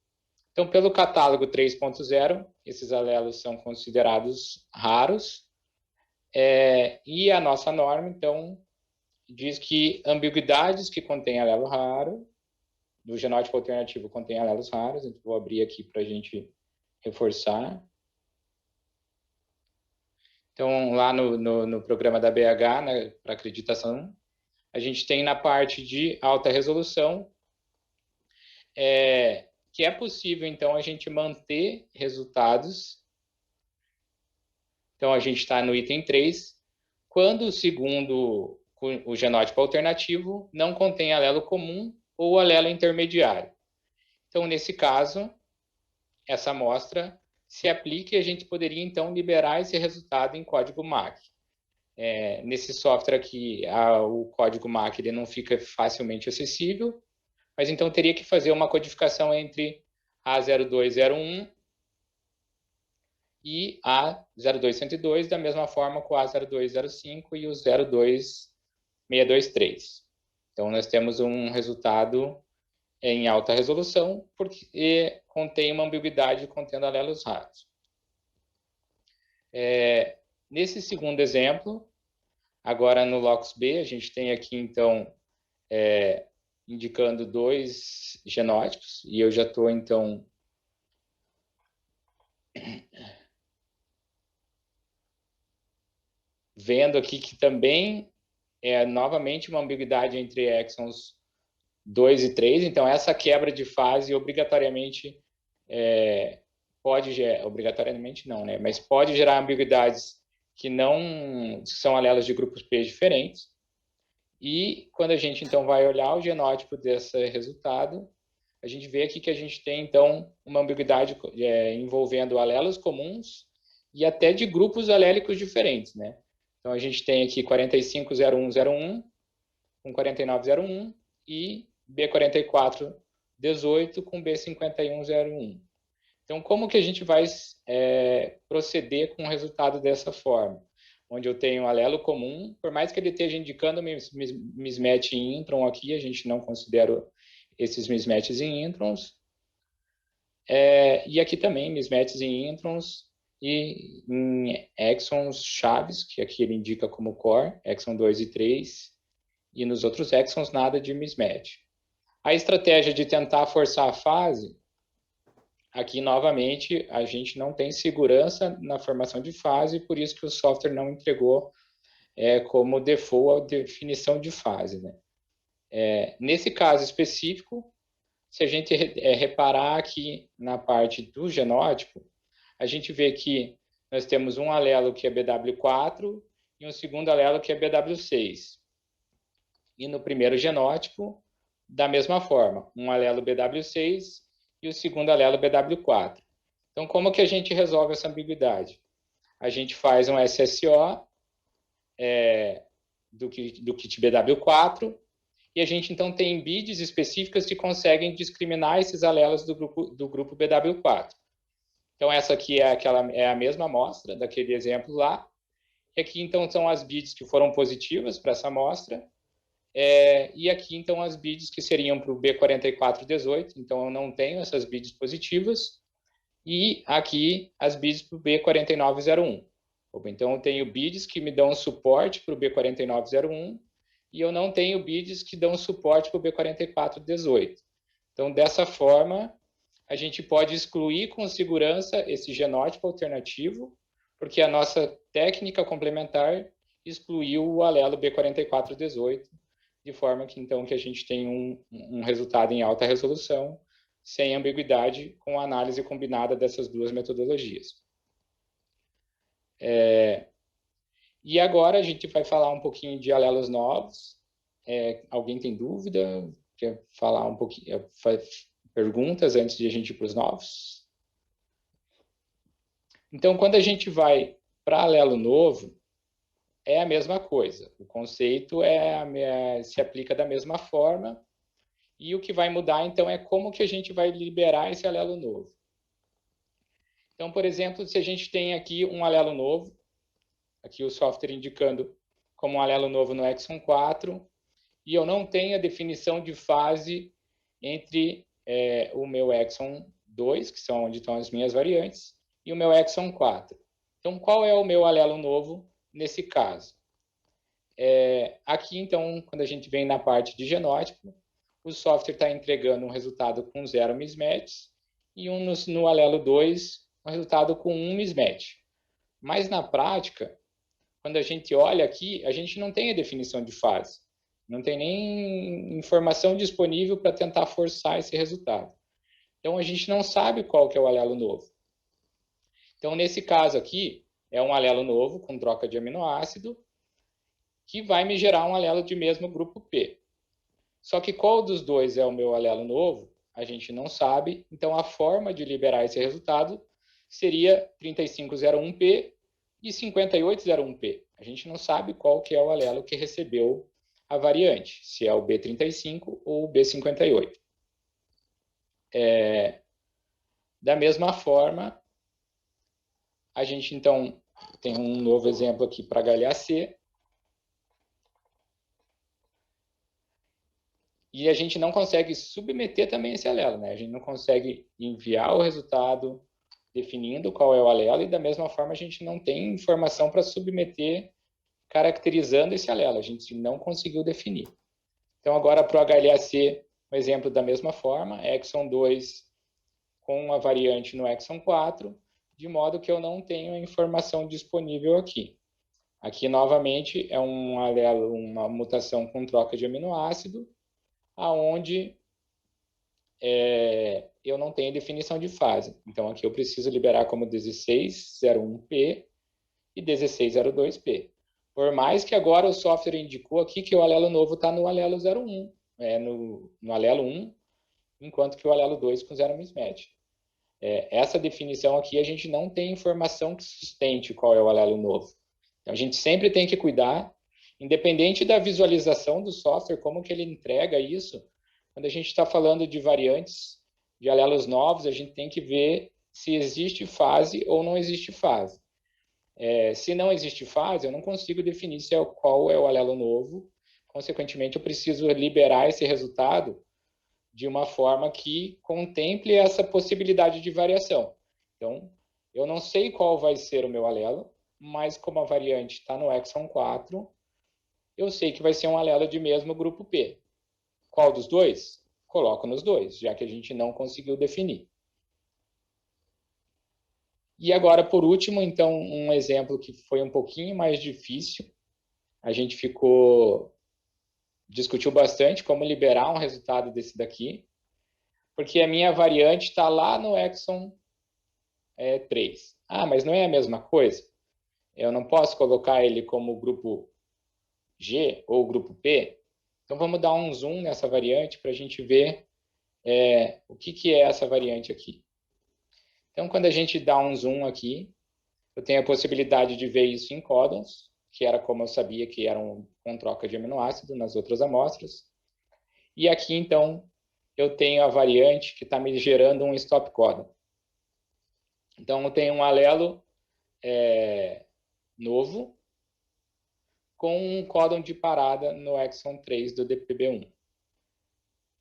Então, pelo catálogo 3.0, esses alelos são considerados raros, e a nossa norma, então, diz que ambiguidades que contêm alelo raro, do genótipo alternativo contém alelos raros, então vou abrir aqui para a gente reforçar. Então, lá no programa da BH, né, para acreditação, a gente tem na parte de alta resolução, que é possível, então, a gente manter resultados. Então, a gente está no item 3, quando o segundo, o genótipo alternativo, não contém alelo comum ou alelo intermediário. Então, nesse caso, essa amostra se aplica e a gente poderia, então, liberar esse resultado em código MAC. Nesse software aqui, o código MAC ele não fica facilmente acessível, mas então teria que fazer uma codificação entre A0201 e A02102, da mesma forma com o A0205 e o 02623. Então, nós temos um resultado em alta resolução, porque contém uma ambiguidade contendo alelos raros. Nesse segundo exemplo, agora no locus B, a gente tem aqui, então, indicando 2 genótipos, e eu já estou, então, vendo aqui que também é novamente uma ambiguidade entre exons 2 e 3, então essa quebra de fase obrigatoriamente obrigatoriamente não, né? Mas pode gerar ambiguidades que não são alelos de grupos P diferentes. E quando a gente então vai olhar o genótipo desse resultado, a gente vê aqui que a gente tem então uma ambiguidade envolvendo alelos comuns e até de grupos alélicos diferentes, né? Então a gente tem aqui 450101 com 4901 e B4418 com B5101. Então, como que a gente vai proceder com o resultado dessa forma? Onde eu tenho um alelo comum, por mais que ele esteja indicando mismatch em intron aqui, a gente não considera esses mismatches em introns. E aqui também mismatches em introns e em exons chaves, que aqui ele indica como core, exon 2 e 3, e nos outros exons nada de mismatch. A estratégia de tentar forçar a fase, aqui novamente a gente não tem segurança na formação de fase, por isso que o software não entregou como default a definição de fase, né? Nesse caso específico, se a gente reparar aqui na parte do genótipo, a gente vê que nós temos um alelo que é BW4 e um segundo alelo que é BW6. E no primeiro genótipo, da mesma forma, um alelo BW6 e o segundo alelo BW4. Então, como que a gente resolve essa ambiguidade? A gente faz um SSO do kit BW4 e a gente, então, tem bids específicas que conseguem discriminar esses alelos do grupo BW4. Então, essa aqui é a mesma amostra daquele exemplo lá. E aqui, então, são as bids que foram positivas para essa amostra. E aqui, então, as bids que seriam para o B4418. Então, eu não tenho essas bids positivas. E aqui, as bids para o B4901. Então, eu tenho bids que me dão suporte para o B4901 e eu não tenho bids que dão suporte para o B4418. Então, dessa forma, a gente pode excluir com segurança esse genótipo alternativo, porque a nossa técnica complementar excluiu o alelo B4418, de forma que, então, que a gente tem um resultado em alta resolução, sem ambiguidade, com a análise combinada dessas duas metodologias. E agora a gente vai falar um pouquinho de alelos novos. Alguém tem dúvida? Quer falar um pouquinho? Perguntas antes de a gente ir para os novos? Então, quando a gente vai para alelo novo, é a mesma coisa. O conceito se aplica da mesma forma. E o que vai mudar, então, é como que a gente vai liberar esse alelo novo. Então, por exemplo, se a gente tem aqui um alelo novo, aqui o software indicando como um alelo novo no exon 4, e eu não tenho a definição de fase entre o meu exon 2, que são onde estão as minhas variantes, e o meu exon 4. Então, qual é o meu alelo novo nesse caso? Aqui, então, quando a gente vem na parte de genótipo, o software está entregando um resultado com 0 mismatch e no alelo 2, um resultado com 1 mismatch. Mas, na prática, quando a gente olha aqui, a gente não tem a definição de fase. Não tem nem informação disponível para tentar forçar esse resultado. Então, a gente não sabe qual que é o alelo novo. Então, nesse caso aqui, é um alelo novo com troca de aminoácido, que vai me gerar um alelo de mesmo grupo P. Só que qual dos dois é o meu alelo novo? A gente não sabe, então a forma de liberar esse resultado seria 3501P e 5801P. A gente não sabe qual que é o alelo que recebeu a variante, se é o B35 ou o B58. Da mesma forma, a gente então tem um novo exemplo aqui para HLA-C. E a gente não consegue submeter também esse alelo, né? A gente não consegue enviar o resultado definindo qual é o alelo, e da mesma forma a gente não tem informação para submeter caracterizando esse alelo. A gente não conseguiu definir. Então, agora para o HLA-C, um exemplo da mesma forma, exon 2 com a variante no exon 4, de modo que eu não tenho a informação disponível aqui. Aqui, novamente, é um alelo, uma mutação com troca de aminoácido, aonde eu não tenho definição de fase. Então, aqui eu preciso liberar como 1601P e 1602P. Por mais que agora o software indicou aqui que o alelo novo está no alelo 01, no alelo 1, enquanto que o alelo 2 com zero mismatch. Essa definição aqui, a gente não tem informação que sustente qual é o alelo novo. Então, a gente sempre tem que cuidar, independente da visualização do software, como que ele entrega isso. Quando a gente está falando de variantes, de alelos novos, a gente tem que ver se existe fase ou não existe fase. Se não existe fase, eu não consigo definir qual é o alelo novo. Consequentemente, eu preciso liberar esse resultado de uma forma que contemple essa possibilidade de variação. Então, eu não sei qual vai ser o meu alelo, mas como a variante está no exon 4, eu sei que vai ser um alelo de mesmo grupo P. Qual dos dois? Coloco nos dois, já que a gente não conseguiu definir. E agora, por último, então, um exemplo que foi um pouquinho mais difícil. A gente discutiu bastante como liberar um resultado desse daqui, porque a minha variante está lá no exon 3. Ah, mas não é a mesma coisa? Eu não posso colocar ele como grupo G ou grupo P? Então, vamos dar um zoom nessa variante para a gente ver o que é essa variante aqui. Então, quando a gente dá um zoom aqui, eu tenho a possibilidade de ver isso em códons, que era como eu sabia que eram com troca de aminoácido nas outras amostras. E aqui, então, eu tenho a variante que está me gerando um stop códon. Então, eu tenho um alelo novo com um códon de parada no exon 3 do DPB1.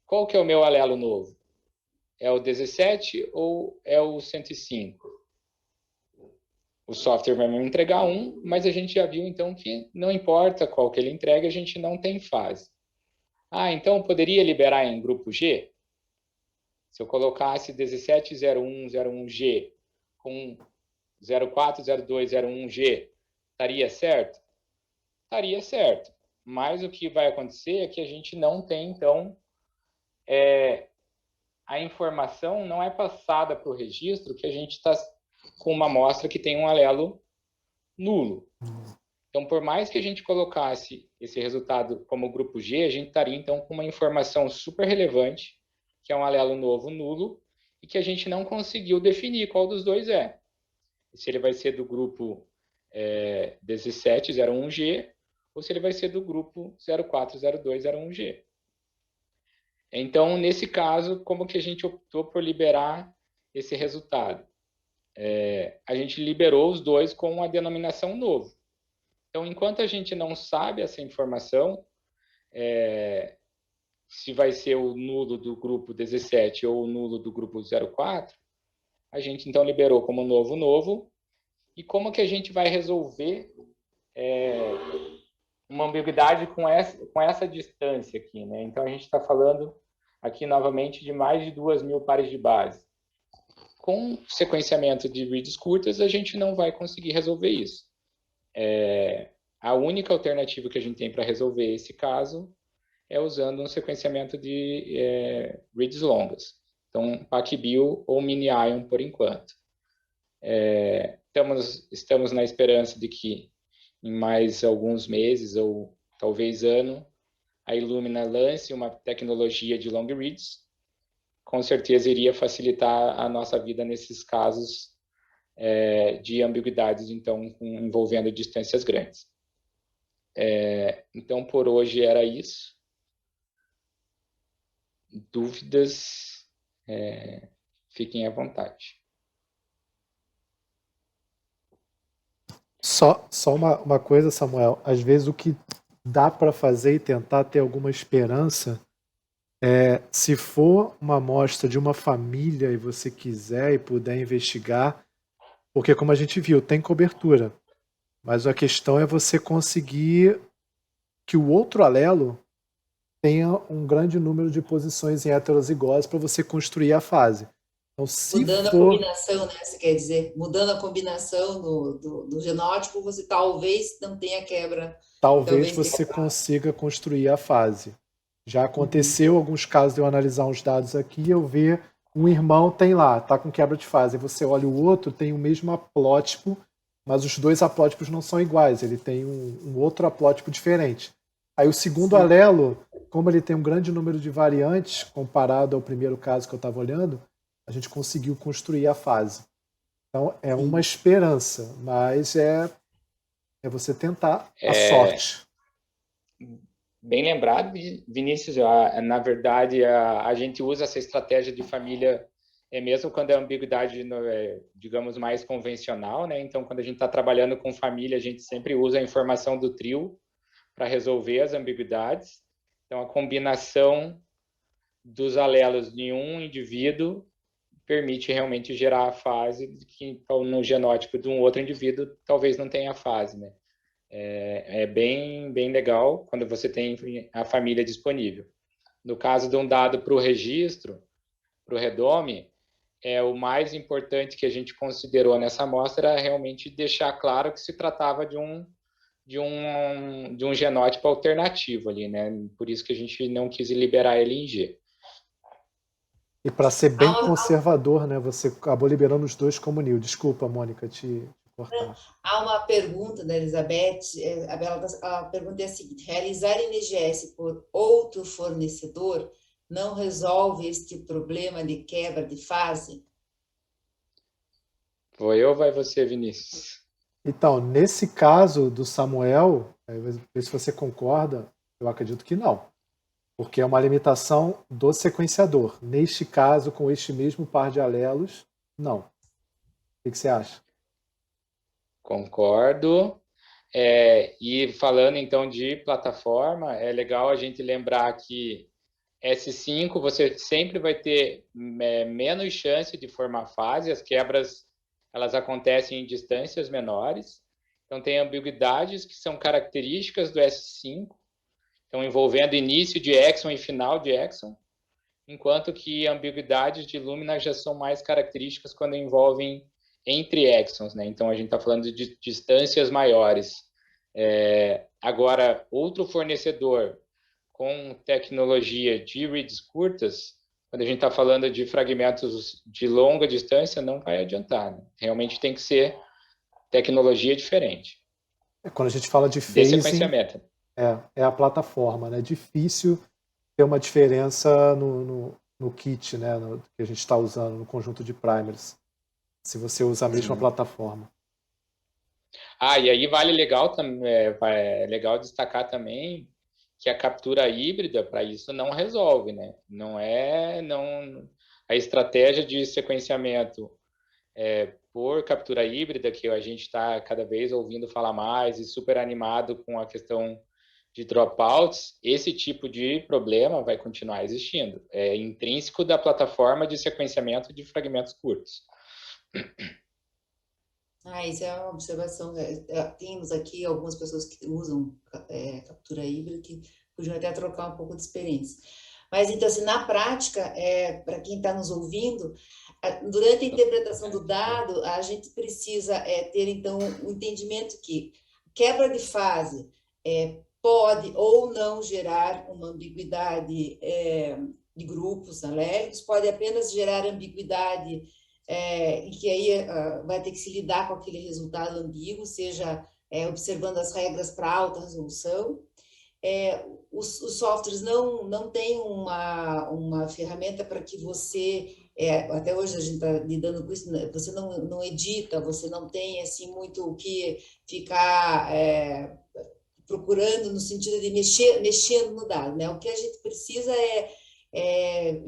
Qual que é o meu alelo novo? É o 17 ou é o 105? O software vai me entregar um, mas a gente já viu, então, que não importa qual que ele entrega, a gente não tem fase. Ah, então eu poderia liberar em grupo G? Se eu colocasse 170101G com 040201G, estaria certo? Estaria certo. Mas o que vai acontecer é que a gente não tem, então, a informação não é passada para o registro que a gente está com uma amostra que tem um alelo nulo. Então, por mais que a gente colocasse esse resultado como grupo G, a gente estaria, então, com uma informação super relevante, que é um alelo novo nulo, e que a gente não conseguiu definir qual dos dois é. Se ele vai ser do grupo 1701G, ou se ele vai ser do grupo 040201G. Então, nesse caso, como que a gente optou por liberar esse resultado? A gente liberou os dois com a denominação novo. Então, enquanto a gente não sabe essa informação, se vai ser o nulo do grupo 17 ou o nulo do grupo 04, a gente então liberou como novo. E como que a gente vai resolver uma ambiguidade com essa distância aqui, né? Então, a gente está falando aqui novamente de mais de 2.000 pares de base. Com sequenciamento de reads curtas, a gente não vai conseguir resolver isso. A única alternativa que a gente tem para resolver esse caso é usando um sequenciamento de reads longas. Então, PacBio ou MiniION por enquanto. Estamos na esperança de que em mais alguns meses ou talvez ano, a Illumina lance uma tecnologia de long reads, com certeza iria facilitar a nossa vida nesses casos de ambiguidades, então, envolvendo distâncias grandes. Então, por hoje era isso. Dúvidas, fiquem à vontade. Só uma coisa, Samuel. Às vezes o que dá para fazer e tentar ter alguma esperança se for uma amostra de uma família e você quiser e puder investigar, porque como a gente viu, tem cobertura. Mas a questão é você conseguir que o outro alelo tenha um grande número de posições em heterozigose para você construir a fase. Então, se Mudando a for, combinação, né? Você quer dizer, mudando a combinação do genótipo, você talvez não tenha quebra. talvez você consiga construir a fase. Já aconteceu alguns casos de eu analisar uns dados aqui e eu ver um irmão tem lá, tá com quebra de fase. Aí você olha o outro, tem o mesmo haplótipo, mas os dois haplótipos não são iguais. Ele tem um outro haplótipo diferente. Aí o segundo alelo, como ele tem um grande número de variantes comparado ao primeiro caso que eu estava olhando, a gente conseguiu construir a fase. Então é uma esperança, mas é você tentar a sorte. Bem lembrado, Vinícius. Na verdade, a gente usa essa estratégia de família mesmo quando é ambiguidade, digamos, mais convencional, né? Então, quando a gente está trabalhando com família, a gente sempre usa a informação do trio para resolver as ambiguidades. Então, a combinação dos alelos de um indivíduo permite realmente gerar a fase que, então, no genótipo de um outro indivíduo, talvez não tenha a fase, né? É bem legal quando você tem a família disponível. No caso de um dado para o registro, para o Redome, o mais importante que a gente considerou nessa amostra é realmente deixar claro que se tratava de um genótipo alternativo ali, né? Por isso que a gente não quis liberar ele em G. E para ser bem conservador, né? Você acabou liberando os dois como nil. Desculpa, Mônica, te cortar. Há uma pergunta da Elizabeth. A pergunta é a seguinte: realizar NGS por outro fornecedor não resolve este problema de quebra de fase? Vou eu ou vai você, Vinícius? Então, nesse caso do Samuel, ver se você concorda, eu acredito que não. Porque é uma limitação do sequenciador. Neste caso, com este mesmo par de alelos, não. O que você acha? Concordo. E falando então de plataforma, é legal a gente lembrar que S5 você sempre vai ter menos chance de formar fase, as quebras elas acontecem em distâncias menores. Então tem ambiguidades que são características do S5, então envolvendo início de exon e final de exon, enquanto que ambiguidades de Illumina já são mais características quando envolvem entre exons, né? Então a gente está falando de distâncias maiores. Agora, outro fornecedor com tecnologia de reads curtas, quando a gente está falando de fragmentos de longa distância, não vai adiantar, né? Realmente tem que ser tecnologia diferente. Quando a gente fala de phasing, sequenciamento. É a plataforma, né? É difícil ter uma diferença no kit, né? Que a gente está usando, no conjunto de primers, se você usa a mesma plataforma. E aí vale legal destacar também que a captura híbrida para isso não resolve, né? A estratégia de sequenciamento por captura híbrida, que a gente está cada vez ouvindo falar mais e super animado com a questão de dropouts, esse tipo de problema vai continuar existindo. É intrínseco da plataforma de sequenciamento de fragmentos curtos. Isso é uma observação. Temos aqui algumas pessoas que usam captura híbrida que podiam até trocar um pouco de experiência. Mas, então, assim, na prática, para quem está nos ouvindo, durante a interpretação do dado, a gente precisa ter, então, o entendimento que quebra de fase pode ou não gerar uma ambiguidade de grupos alérgicos, pode apenas gerar ambiguidade e que aí vai ter que se lidar com aquele resultado ambíguo, seja observando as regras para alta resolução. Os softwares não têm uma ferramenta para que você, até hoje a gente está lidando com isso, você não edita, você não tem assim muito o que ficar procurando no sentido de mexendo no dado, né? O que a gente precisa é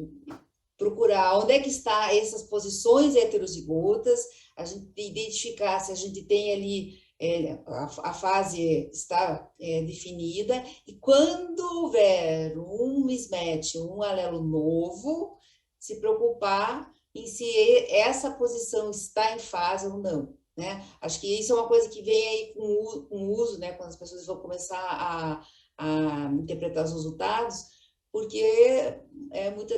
procurar onde é que está essas posições heterozigotas, a gente identificar se a gente tem ali a fase está definida, e quando houver um mismatch, um alelo novo, se preocupar em se essa posição está em fase ou não, né? Acho que isso é uma coisa que vem aí com o uso, né? Quando as pessoas vão começar a interpretar os resultados, porque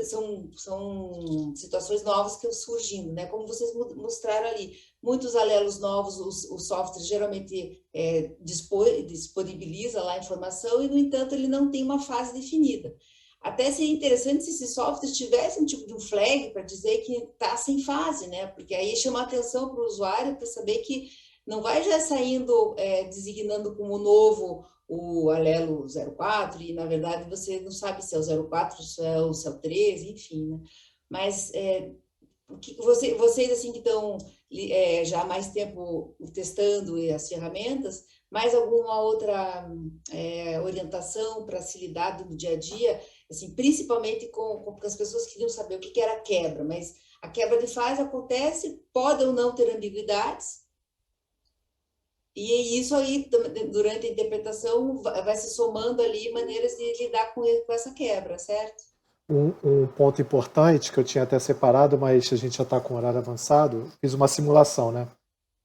são situações novas que estão surgindo, né? Como vocês mostraram ali, muitos alelos novos, o software geralmente disponibiliza lá a informação e, no entanto, ele não tem uma fase definida. Até seria interessante se esse software tivesse um tipo de um flag para dizer que está sem fase, né? Porque aí chama a atenção para o usuário para saber que não vai já saindo, designando como novo o alelo 04, e na verdade você não sabe se é o 04, se é o 13, enfim, né? Mas o que vocês assim que estão já há mais tempo testando as ferramentas, mais alguma outra orientação para se lidar no dia a dia, assim, principalmente com as pessoas queriam saber o que era quebra, mas a quebra de fase acontece, pode ou não ter ambiguidades, e isso aí, durante a interpretação, vai se somando ali maneiras de lidar com essa quebra, certo? Um ponto importante que eu tinha até separado, mas a gente já está com o horário avançado, fiz uma simulação, né?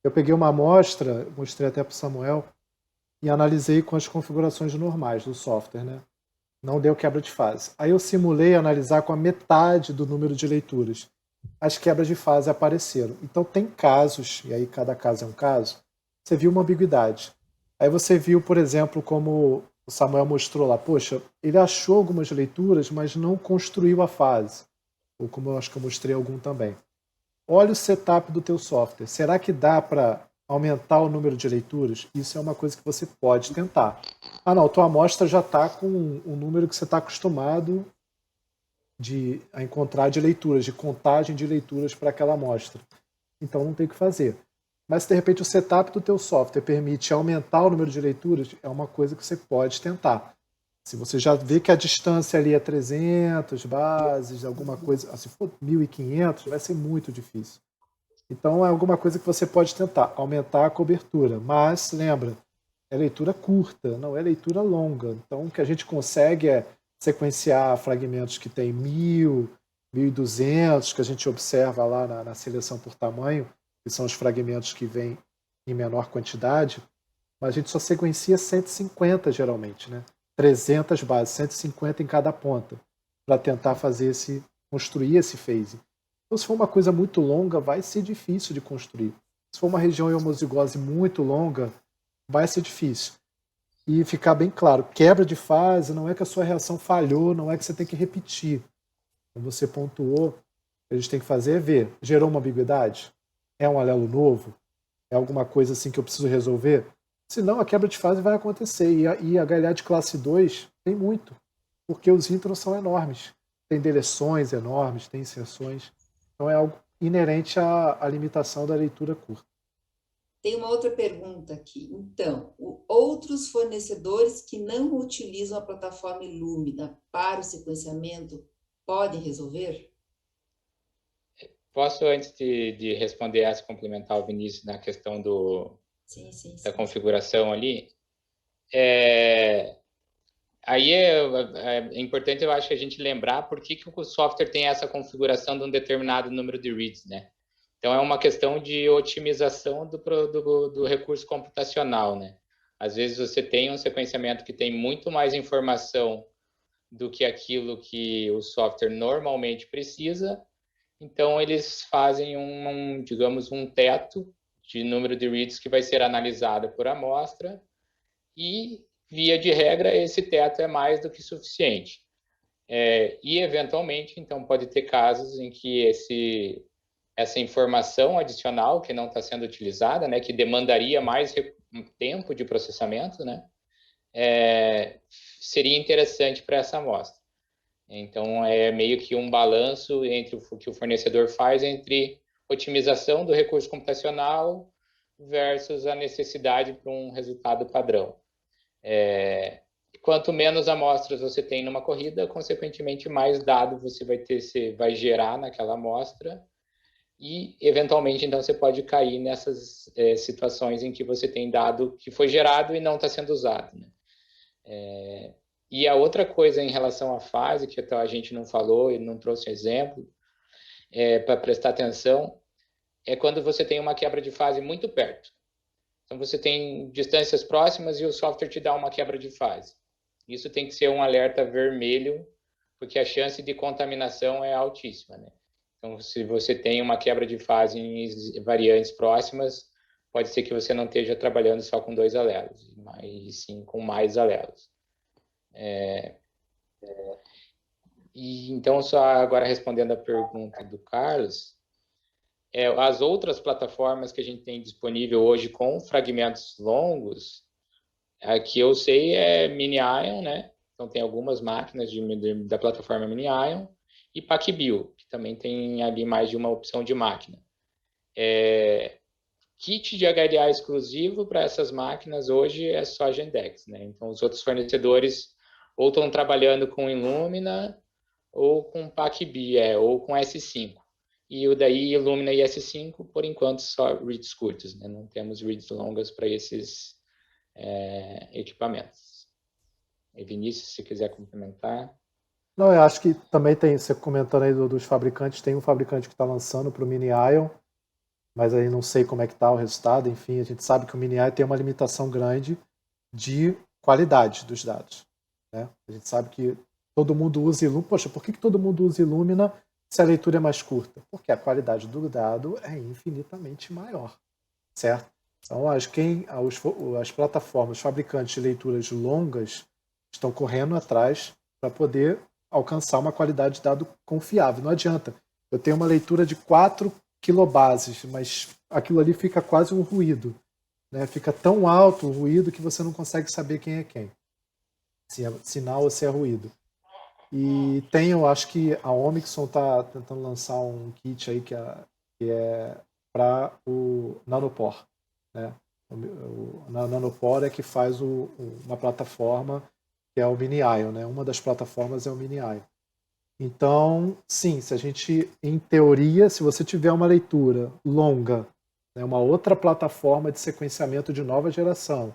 Eu peguei uma amostra, mostrei até para o Samuel, e analisei com as configurações normais do software, né? Não deu quebra de fase. Aí eu simulei analisar com a metade do número de leituras. As quebras de fase apareceram. Então tem casos, e aí cada caso é um caso, você viu uma ambiguidade. Aí você viu, por exemplo, como o Samuel mostrou lá, poxa, ele achou algumas leituras, mas não construiu a fase. Ou como eu acho que eu mostrei algum também. Olha o setup do teu software. Será que dá para aumentar o número de leituras? Isso é uma coisa que você pode tentar. Ah, não, tua amostra já está com um número que você está acostumado a encontrar de leituras, de contagem de leituras para aquela amostra. Então não tem o que fazer. Mas se de repente o setup do teu software permite aumentar o número de leituras, é uma coisa que você pode tentar. Se você já vê que a distância ali é 300 bases, alguma coisa, se for 1.500, vai ser muito difícil. Então é alguma coisa que você pode tentar, aumentar a cobertura. Mas lembra, é leitura curta, não é leitura longa. Então o que a gente consegue é sequenciar fragmentos que tem 1.000, 1.200, que a gente observa lá na seleção por tamanho, que são os fragmentos que vêm em menor quantidade, mas a gente só sequencia 150 geralmente, né? 300 bases, 150 em cada ponta, para tentar construir esse phase. Então, se for uma coisa muito longa, vai ser difícil de construir. Se for uma região homozigose muito longa, vai ser difícil. E ficar bem claro, quebra de fase não é que a sua reação falhou, não é que você tem que repetir. Como você pontuou, o que a gente tem que fazer é ver, gerou uma ambiguidade? É um alelo novo? É alguma coisa assim que eu preciso resolver? Senão a quebra de fase vai acontecer. E a HLA de classe 2 tem muito, porque os introns são enormes. Tem deleções enormes, tem inserções. Então é algo inerente à limitação da leitura curta. Tem uma outra pergunta aqui. Então, outros fornecedores que não utilizam a plataforma Illumina para o sequenciamento podem resolver? Posso, antes de responder essa, complementar o Vinícius na questão da configuração ali? Aí é importante, eu acho, que a gente lembrar por que o software tem essa configuração de um determinado número de reads, né? Então, é uma questão de otimização do recurso computacional, né? Às vezes, você tem um sequenciamento que tem muito mais informação do que aquilo que o software normalmente precisa, então eles fazem digamos, um teto de número de reads que vai ser analisado por amostra e, via de regra, esse teto é mais do que suficiente. E, eventualmente, então, pode ter casos em que essa informação adicional que não está sendo utilizada, né, que demandaria mais tempo de processamento, né, seria interessante para essa amostra. Então, é meio que um balanço entre o que o fornecedor faz entre otimização do recurso computacional versus a necessidade para um resultado padrão. Quanto menos amostras você tem numa corrida, consequentemente, mais dado você vai gerar naquela amostra e, eventualmente, então, você pode cair nessas situações em que você tem dado que foi gerado e não está sendo usado, né? E a outra coisa em relação à fase, que a gente não falou e não trouxe exemplo, para prestar atenção, é quando você tem uma quebra de fase muito perto. Então, você tem distâncias próximas e o software te dá uma quebra de fase. Isso tem que ser um alerta vermelho, porque a chance de contaminação é altíssima, né? Então, se você tem uma quebra de fase em variantes próximas, pode ser que você não esteja trabalhando só com 2 alelos, mas sim com mais alelos. E então, só agora respondendo a pergunta do Carlos, as outras plataformas que a gente tem disponível hoje com fragmentos longos, a que eu sei é Mini-ion, né? Então, tem algumas máquinas da plataforma Mini-ion e PacBio, que também tem ali mais de uma opção de máquina. Kit de HLA exclusivo para essas máquinas hoje é só Gendex, né? Então, os outros fornecedores ou estão trabalhando com Illumina ou com PacBio, ou com S5. E o daí Illumina e S5, por enquanto, só reads curtos, né? Não temos reads longas para esses equipamentos. E Vinícius, se quiser complementar. Não, eu acho que também tem, você comentando aí dos fabricantes, tem um fabricante que está lançando para o Mini-ion, mas aí não sei como é que está o resultado. Enfim, a gente sabe que o Mini-ion tem uma limitação grande de qualidade dos dados, né? A gente sabe que todo mundo usa Illumina. Poxa, por que todo mundo usa Illumina se a leitura é mais curta? Porque a qualidade do dado é infinitamente maior, certo? Então, as plataformas, os fabricantes de leituras longas estão correndo atrás para poder alcançar uma qualidade de dado confiável. Não adianta. Eu tenho uma leitura de 4 kilobases, mas aquilo ali fica quase um ruído, né? Fica tão alto o ruído que você não consegue saber quem é quem. Se é sinal ou se é ruído. E eu acho que a Omixon está tentando lançar um kit aí que é para o Nanopore, né? A Nanopore é que faz uma plataforma que é o Mini-ion, né? Uma das plataformas é o Mini-ion. Então, sim, se a gente, em teoria, se você tiver uma leitura longa, né, uma outra plataforma de sequenciamento de nova geração,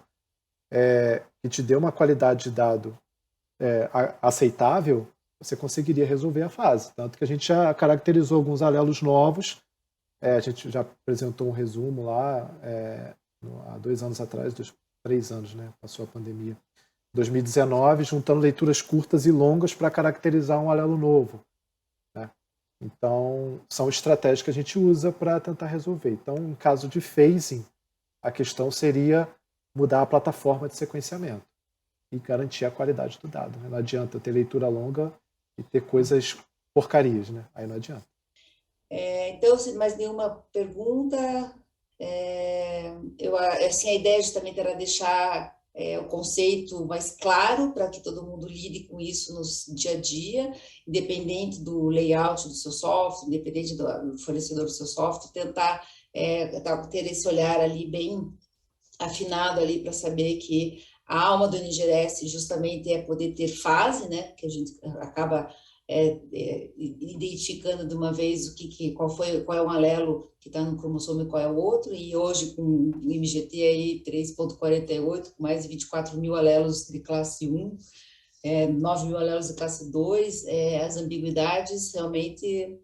que te dê uma qualidade de dado aceitável, você conseguiria resolver a fase. Tanto que a gente já caracterizou alguns alelos novos, a gente já apresentou um resumo lá há 2 anos atrás, 3 anos, né? Passou a pandemia. 2019, juntando leituras curtas e longas para caracterizar um alelo novo, né? Então, são estratégias que a gente usa para tentar resolver. Então, em caso de phasing, a questão seria mudar a plataforma de sequenciamento e garantir a qualidade do dado, né? Não adianta eu ter leitura longa e ter coisas porcarias, né? Aí não adianta. Então, se mais nenhuma pergunta, assim, a ideia justamente era deixar o conceito mais claro para que todo mundo lide com isso no dia a dia, independente do layout do seu software, independente do fornecedor do seu software, tentar ter esse olhar ali bem afinado ali para saber que a alma do NGS justamente é poder ter fase, né? Que a gente acaba identificando de uma vez qual é um alelo que está no cromossomo e qual é o outro, e hoje com o MGT aí 3.48, com mais de 24 mil alelos de classe 1, 9 mil alelos de classe 2, as ambiguidades realmente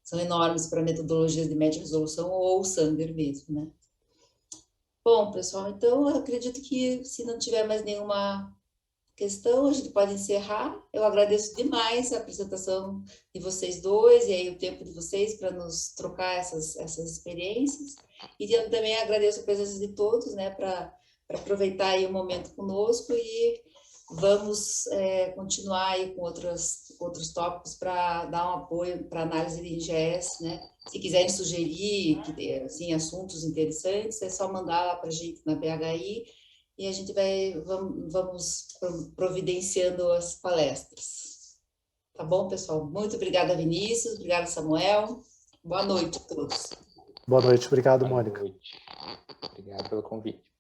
são enormes para metodologias de média resolução ou Sanger mesmo, né? Bom, pessoal, então eu acredito que se não tiver mais nenhuma questão, a gente pode encerrar. Eu agradeço demais a apresentação de vocês dois e aí o tempo de vocês para nos trocar essas experiências. E eu também agradeço a presença de todos, né, para aproveitar aí o momento conosco e vamos continuar aí com outros tópicos para dar um apoio para análise de IGS, né? Se quiserem sugerir assim, assuntos interessantes, é só mandar lá para a gente na PHI e a gente vamos providenciando as palestras. Tá bom, pessoal? Muito obrigada, Vinícius. Obrigada, Samuel. Boa noite a todos. Boa noite. Obrigado, Boa Mônica. noite. Obrigado pelo convite.